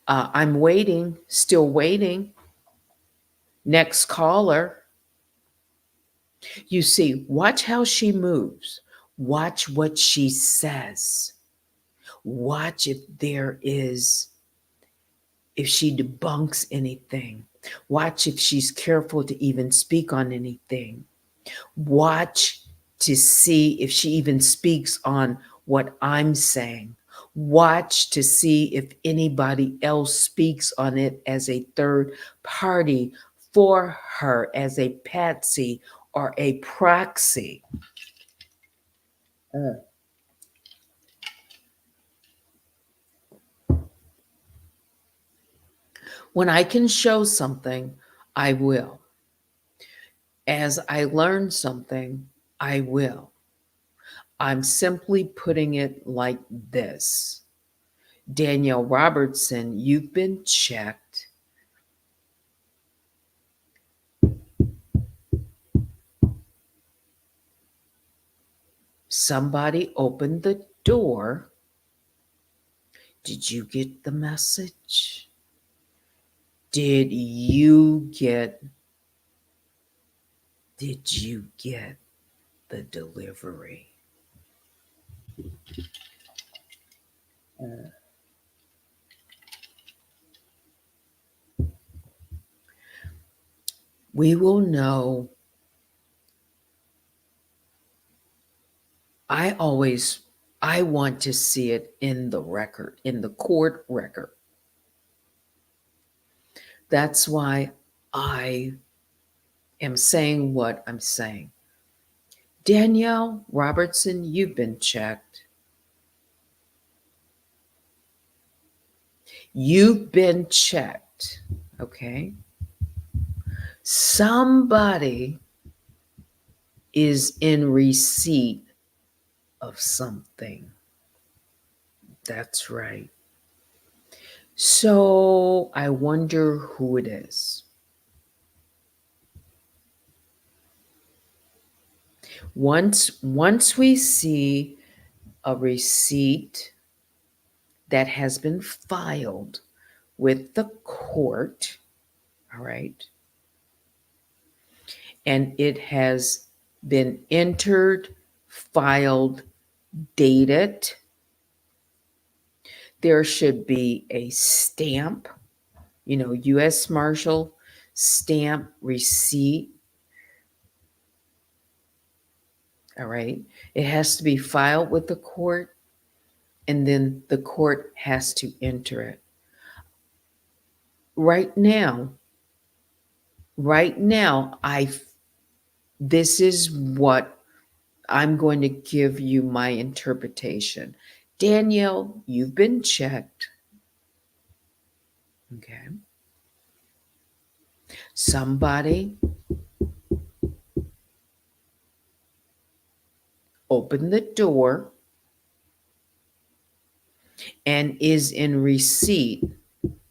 I'm waiting, still waiting. Next caller. You see, watch how she moves. Watch what she says. Watch if there is if she debunks anything. Watch if she's careful to even speak on anything. Watch to see if she even speaks on what I'm saying. Watch to see if anybody else speaks on it as a third party for her, as a patsy or a proxy. Uh, When I can show something, I will. As I learn something, I will. I'm simply putting it like this: Danielle Robertson, you've been checked. Somebody opened the door. Did you get the message? Did you get did you get the delivery? Uh, we will know. I want to see it in the record, in the court record. That's why I am saying what I'm saying. Danielle Robertson, you've been checked. You've been checked. Okay. Somebody is in receipt of something. That's right. So I wonder who it is. Once we see a receipt that has been filed with the court, all right, and it has been entered, filed, dated, there should be a stamp, U.S. Marshal stamp receipt. All right. It has to be filed with the court, and then the court has to enter it. Right now, this is what I'm going to give you my interpretation. Danielle, you've been checked. Okay. Somebody opened the door and is in receipt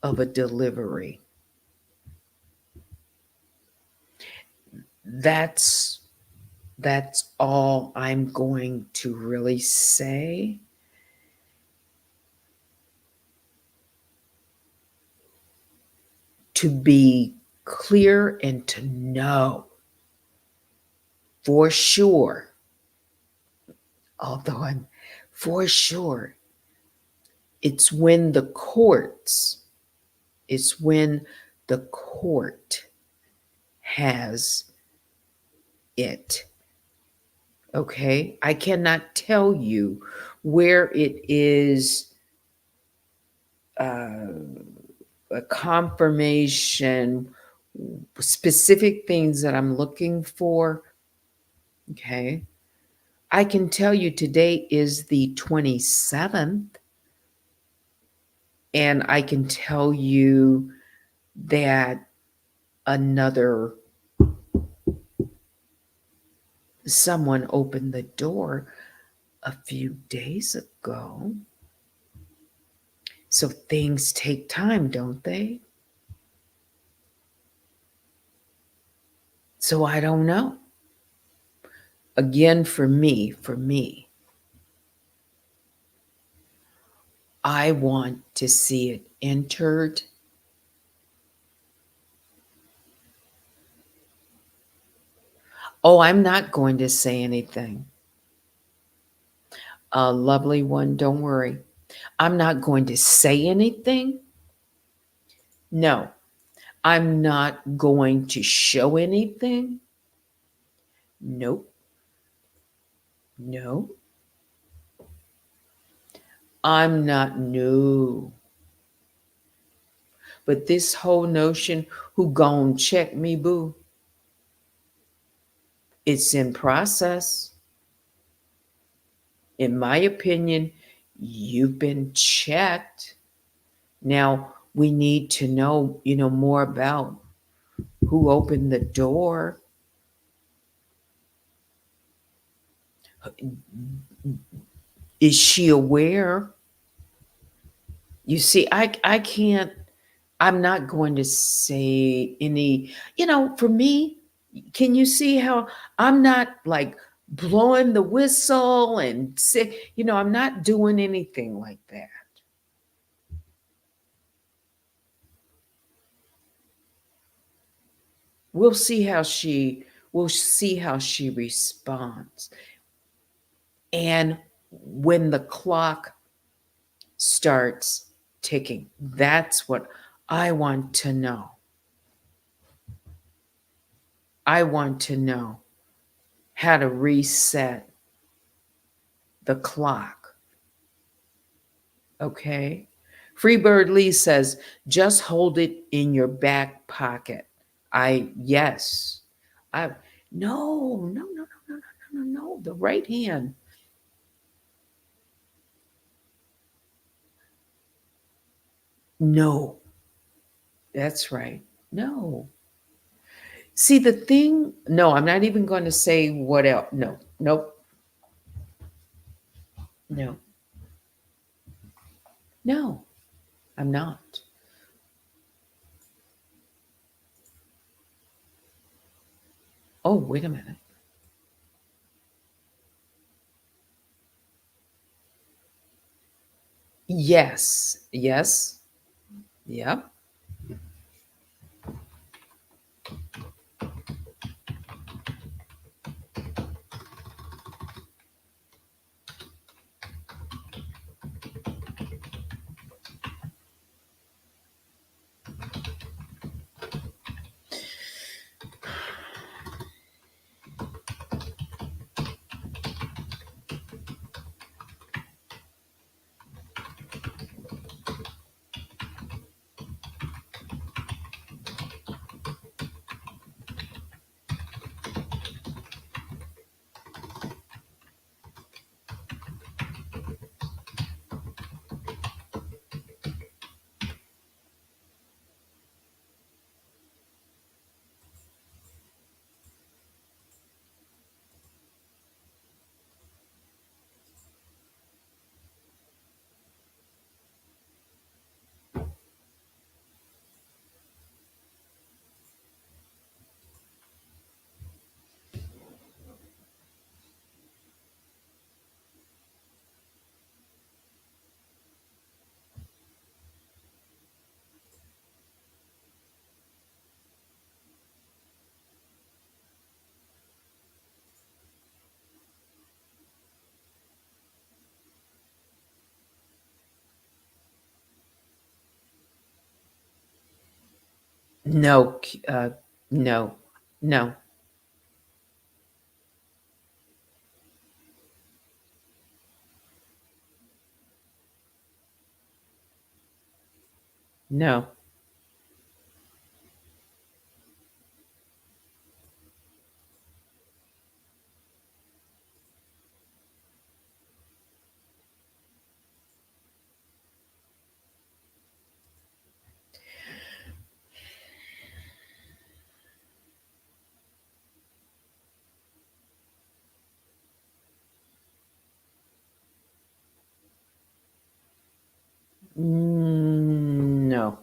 of a delivery. That's all I'm going to really say. To be clear and to know for sure, although I'm for sure, it's when the court has it. Okay, I cannot tell you where it is a confirmation, specific things that I'm looking for. Okay, I can tell you today is the 27th, and I can tell you that another someone opened the door a few days ago. So things take time, don't they? So I don't know. Again, for me, I want to see it entered. Oh, I'm not going to say anything. A lovely one, don't worry. I'm not going to say anything No, I'm not going to show anything. Nope. No, I'm not. No. But this whole notion, who gon' check me, boo, it's in process. In my opinion, you've been checked. Now we need to know, more about who opened the door. Is she aware? You see, I can't, I'm not going to say any, for me, can you see how I'm not like blowing the whistle and say, I'm not doing anything like that. We'll see how she responds. And when the clock starts ticking, that's what I want to know. I want to know how to reset the clock. Okay. Freebird Lee says, just hold it in your back pocket. Yes. I, no, no, no, no, no, no, no, no. The right hand. No, that's right. No. See, the thing, no, I'm not even going to say what else. No, nope, no, no, I'm not. Oh, wait a minute. Yes, yes, yep. No, no, no, no. No.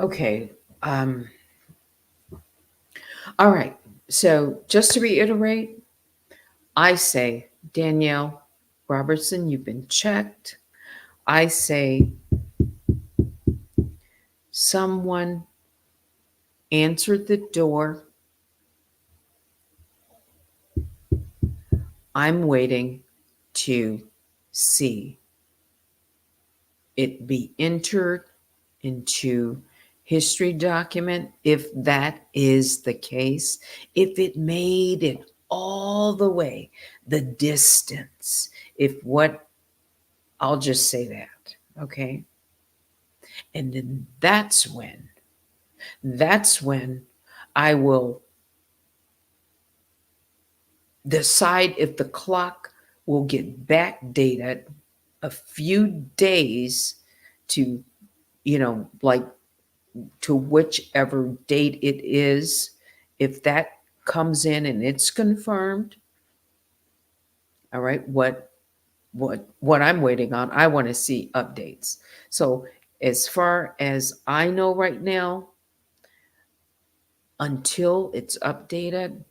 Okay. Um, all right. So just to reiterate, I say, Danielle Robertson, you've been checked. I say, someone answered the door. I'm waiting to see it be entered into history document if that is the case, if it made it all the way the distance, if what, I'll just say that, okay? And then that's when I will decide if the clock will get backdated a few days to, like, to whichever date it is. If that comes in and it's confirmed, all right, what I'm waiting on, I want to see updates. So as far as I know right now, until it's updated,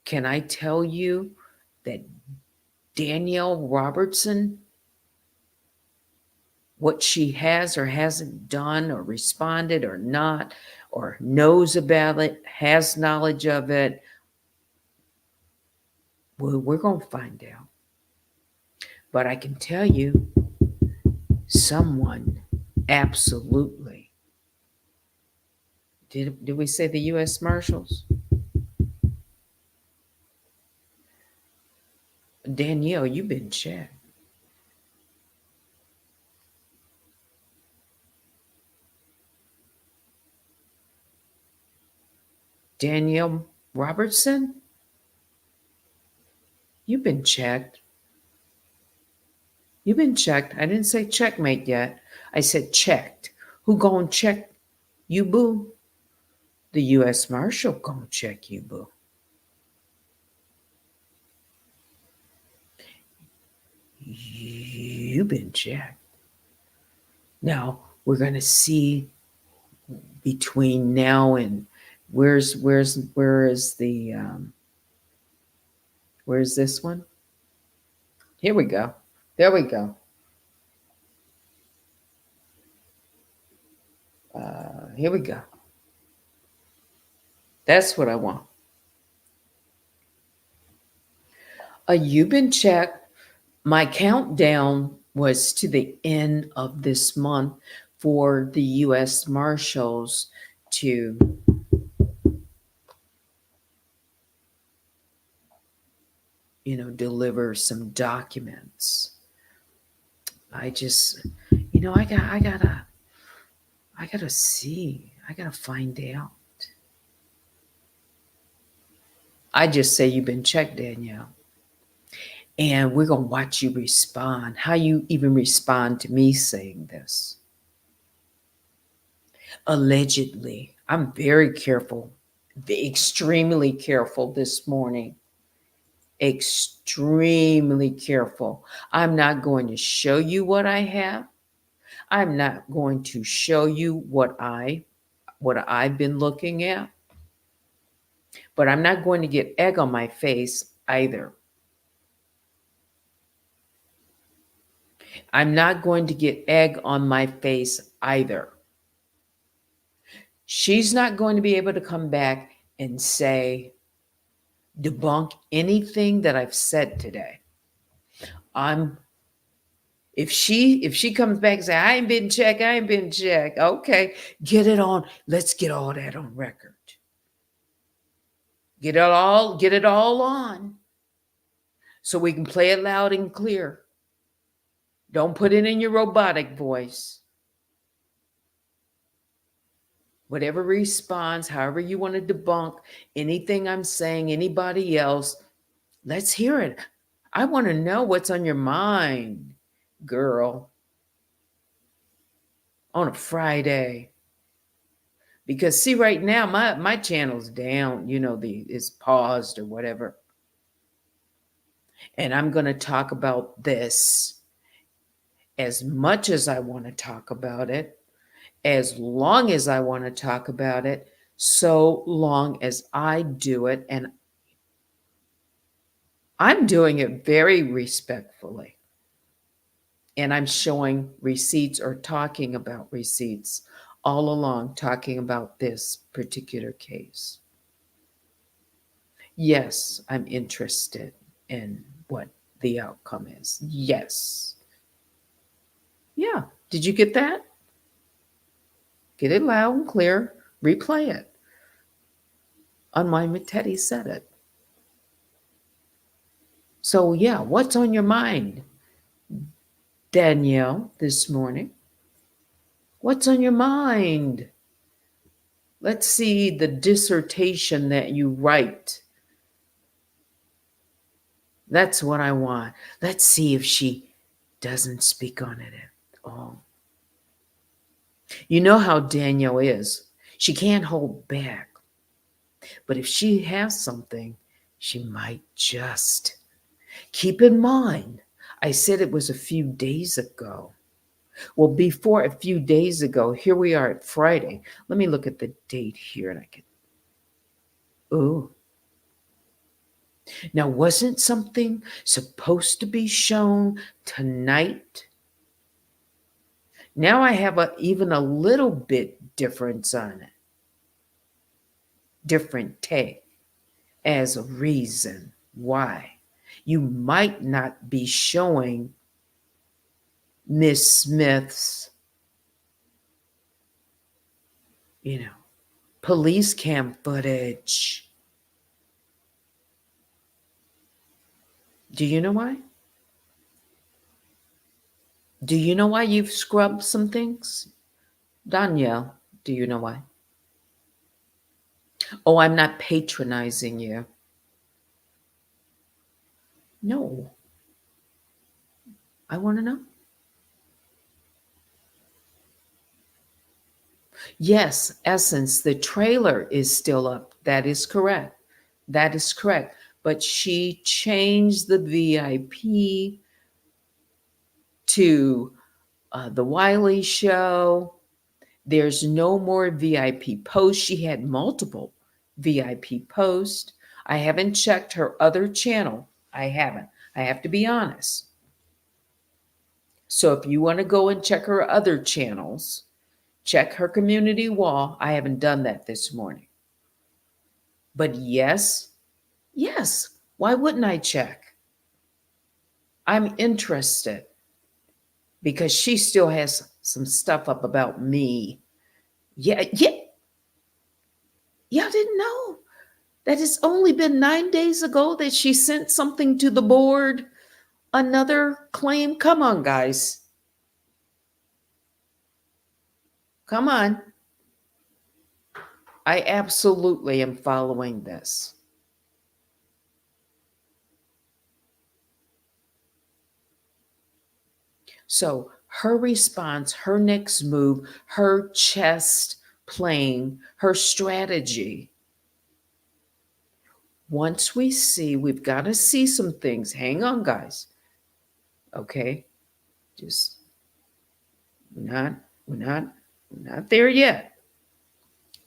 can I tell you that Danielle Robertson, what she has or hasn't done or responded or not, or knows about it, has knowledge of it, well, we're going to find out. But I can tell you, someone absolutely. Did we say the U.S. Marshals? Danielle, you've been checked. Danielle Robertson, you've been checked. You've been checked. I didn't say checkmate yet. I said checked. Who gonna check you, boo? The U.S. Marshal gonna check you, boo. You've been checked. Now we're gonna see between now and where is where's this one? Here we go. There we go. Here we go. That's what I want. You've been checked. My countdown was to the end of this month for the U.S. Marshals to deliver some documents. I just, I gotta see. I gotta find out. I just say you've been checked, Danielle. And we're going to watch you respond, how you even respond to me saying this. Allegedly, I'm very careful, extremely careful this morning. Extremely careful. I'm not going to show you what I have. I'm not going to show you what I've been looking at. But I'm not going to get egg on my face either. I'm not going to get egg on my face either. She's not going to be able to come back and say, debunk anything that I've said today. If she comes back and say, I ain't been checked, okay, get it on. Let's get all that on record. Get it all on. So we can play it loud and clear. Don't put it in your robotic voice. Whatever response, however you want to debunk anything I'm saying, anybody else, let's hear it. I want to know what's on your mind, girl, on a Friday. Because see, right now my channel's down, it's paused or whatever. And I'm going to talk about this as much as I want to talk about it. as long as I want to talk about it, so long as I do it. And I'm doing it very respectfully. And I'm showing receipts or talking about receipts all along, talking about this particular case. Yes, I'm interested in what the outcome is. Yes. Yeah. Did you get that? Get it loud and clear. Replay it. Unwind with Teddy said it. So, yeah, what's on your mind, Danielle, this morning? What's on your mind? Let's see the dissertation that you write. That's what I want. Let's see if she doesn't speak on it at all. You know how Danielle is. She can't hold back. But if she has something, she might just. Keep in mind, I said it was a few days ago. Well, before a few days ago, here we are at Friday. Let me look at the date here and I can. Ooh. Now, wasn't something supposed to be shown tonight? Now I have even a little bit difference on it. Different take as a reason why you might not be showing Miss Smith's, police cam footage. Do you know why? Do you know why you've scrubbed some things? Danielle, do you know why? Oh, I'm not patronizing you. No. I want to know. Yes, Essence, the trailer is still up. That is correct. That is correct. But she changed the VIP to the Wiley Show. There's no more VIP posts. She had multiple VIP posts. I haven't checked her other channel. I haven't. I have to be honest. So if you want to go and check her other channels, check her community wall. I haven't done that this morning. But yes, why wouldn't I check? I'm interested because she still has some stuff up about me. Yeah, I didn't know. That it's only been 9 days ago that she sent something to the board. Another claim. Come on, guys. Come on. I absolutely am following this. So her response, her next move, her chest playing, her strategy. Once we see, we've got to see some things. Hang on, guys. Okay? Just we're not there yet.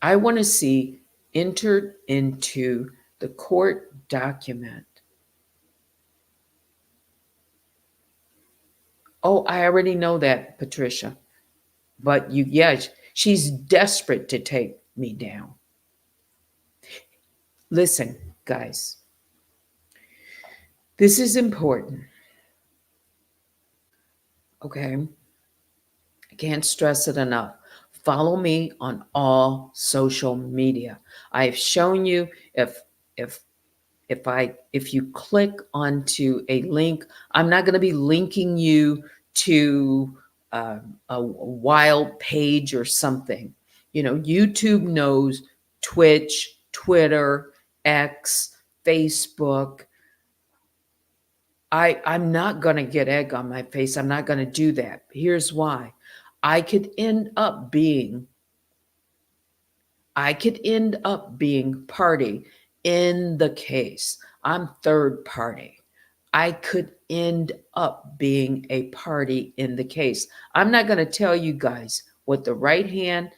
I want to see entered into the court document. Oh, I already know that, Patricia. But she's desperate to take me down. Listen, guys. This is important. Okay? I can't stress it enough. Follow me on all social media. I've shown you if you click onto a link, I'm not going to be linking you to a wild page or something. YouTube knows Twitch, Twitter, X, Facebook. I'm not going to get egg on my face. I'm not going to do that. Here's why. I could end up being party in the case. I'm third party. I could end up being a party in the case. I'm not going to tell you guys what the right hand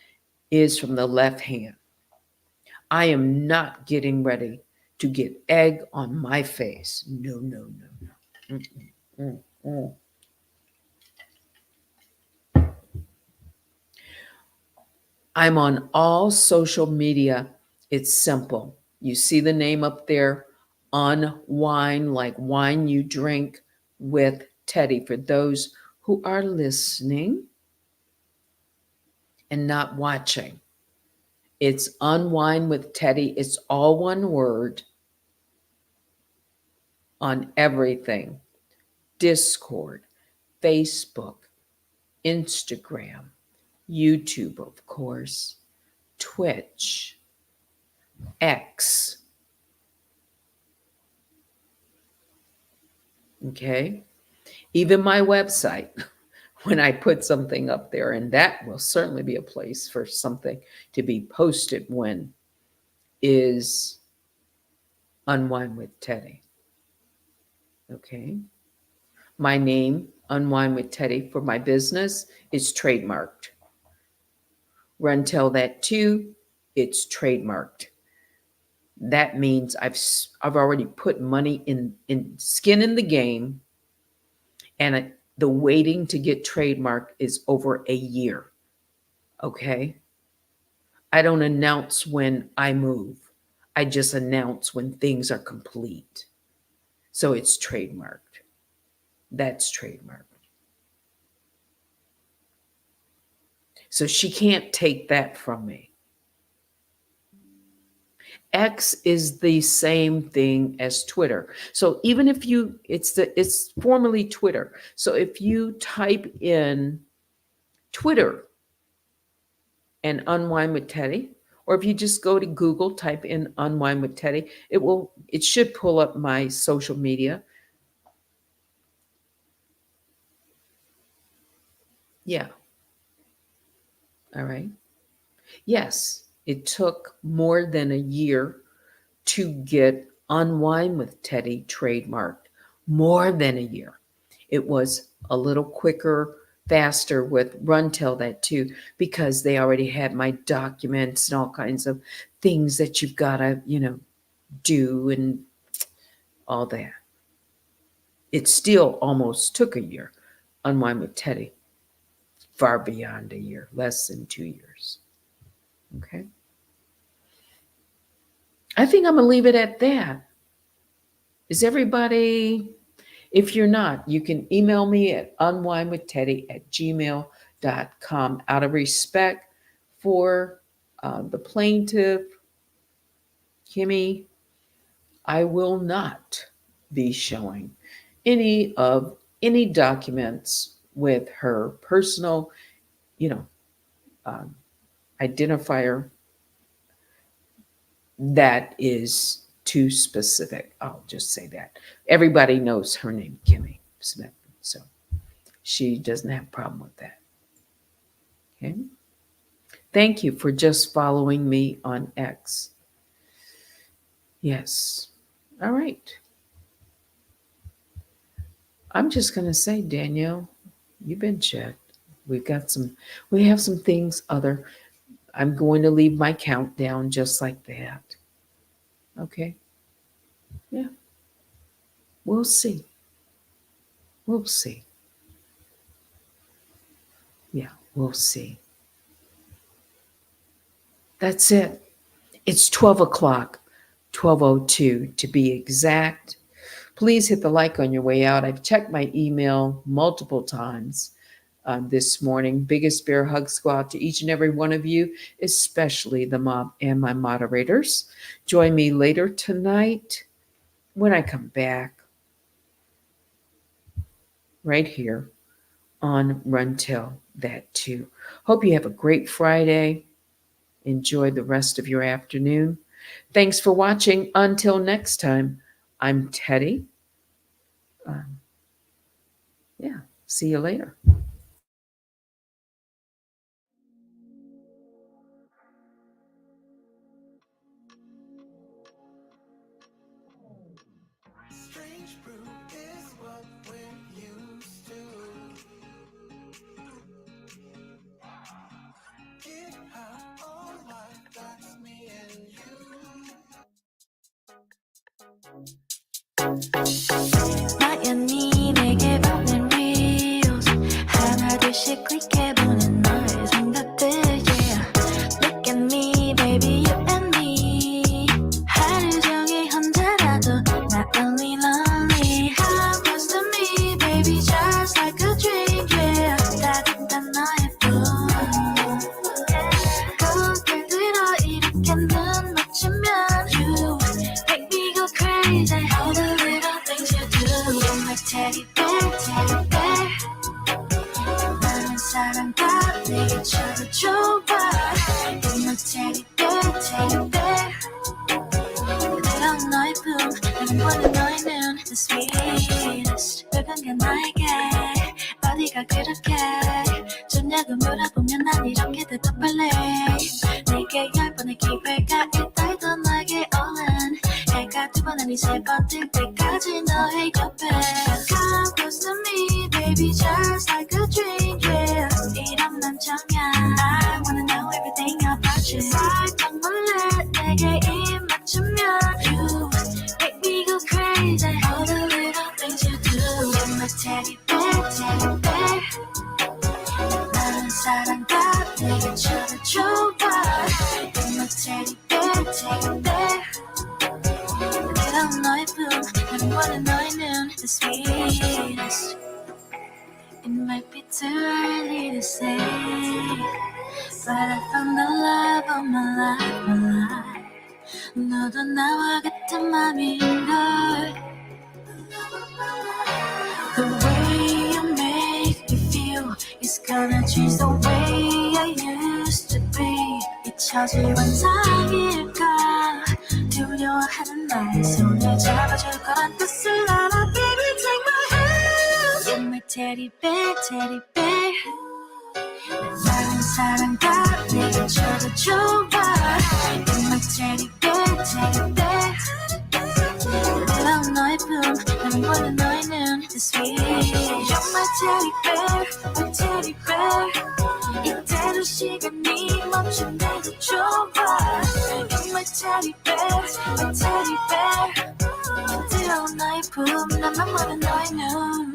is from the left hand. I am not getting ready to get egg on my face. No, no, no, no. Mm, mm. I'm on all social media. It's simple. You see the name up there, Unwine, like wine you drink with Teddy. For those who are listening and not watching, it's Unwine with Teddy. It's all one word on everything: Discord, Facebook, Instagram, YouTube, of course, Twitch, X. Okay. Even my website, when I put something up there, and that will certainly be a place for something to be posted when, is Unwind with Teddy. Okay. My name, Unwind with Teddy, for my business is trademarked. Run Tell That Too, it's trademarked. That means I've already put money in skin in the game, and the waiting to get trademarked is over a year. Okay. I don't announce when I move. I just announce when things are complete. So it's trademarked. That's trademarked. So she can't take that from me. X is the same thing as Twitter. So even if it's formerly Twitter. So if you type in Twitter and Unwind with Teddy, or if you just go to Google, type in Unwind with Teddy, it should pull up my social media. Yeah. All right. Yes, it took more than a year to get Unwind with Teddy trademarked. More than a year. It was a little quicker, faster with Run Tell That Too, because they already had my documents and all kinds of things that you've got to, do and all that. It still almost took a year. Unwind with Teddy, far beyond a year, less than 2 years. Okay. I think I'm going to leave it at that. Is everybody, if you're not, you can email me at unwindwithteddy@gmail.com. Out of respect for the plaintiff, Kimmy, I will not be showing any documents with her personal, you know, um, identifier that is too specific. I'll just say that. Everybody knows her name, Kimmy Smith. So she doesn't have a problem with that. Okay. Thank you for just following me on X. Yes. All right. I'm just going to say, Danielle, you've been checked. We have some things other. I'm going to leave my countdown just like that. Okay. Yeah. We'll see. We'll see. Yeah, we'll see. That's it. It's 12 o'clock, 12:02 to be exact. Please hit the like on your way out. I've checked my email multiple times this morning. Biggest bear hugs go out to each and every one of you, especially the mob and my moderators. Join me later tonight when I come back right here on Run Tell That Too. Hope you have a great Friday. Enjoy the rest of your afternoon. Thanks for watching. Until next time, I'm Teddy. Yeah, see you later. Strange brew is what we're used to. 나연히 내게 보낸 reels 하나 둘씩 클릭해보는 너의 생각들 yeah. Look at me baby you and me 하루 종일 혼자라도 not only lonely Come close to me baby just like a dream yeah. 따뜻한 너의 품 거울 들어 이렇게 눈 맞추면 You make me go crazy all the little things you do You're my teddy bear, teddy bear 많은 사람과 내게 줘도 좋아 You're my teddy bear, teddy bear 부드러운 너의 품 나는 원해 너의 눈 The sweetest 누군가 나에게 어디가 그렇게 좋냐고 물어보면 난 이렇게 대답할래 내게 10번의 기회가 있다해도 너에게 all in 해가 2번 아니 3번 뜰 때까지 너의 옆에 Come close to me baby just like a dream yeah 이런 맘정이야 I wanna know everything about you 살짝 몰래 내게 입 맞추면 You make me go crazy all the little things you do You're my teddy bear, teddy bear 많은 사랑과 내게 줘도 좋아 You're my teddy bear, teddy bear 부드러운 너의 품 나는 원해 너의 눈 The sweetest It might be too early to say But I found the love of my life, my life 너도 나와 같은 맘인걸 The way you make me feel is gonna change the way I used to be 잊혀질 환상일까 두려워하는 나의 손을 잡아줄 거란 뜻을 알아 Baby take my hand You're my teddy bear, teddy bear 많은 사랑과 내게 줘도 좋아 You're my teddy bear, teddy bear 부드러운 너의 품 나는 원해 너의 눈 The sweet You're my teddy bear, my teddy bear 이대로 시간이 멈춘데도 좋아 You're my teddy bear, my teddy bear 부드러운 너의 품 나만 원해 너의 눈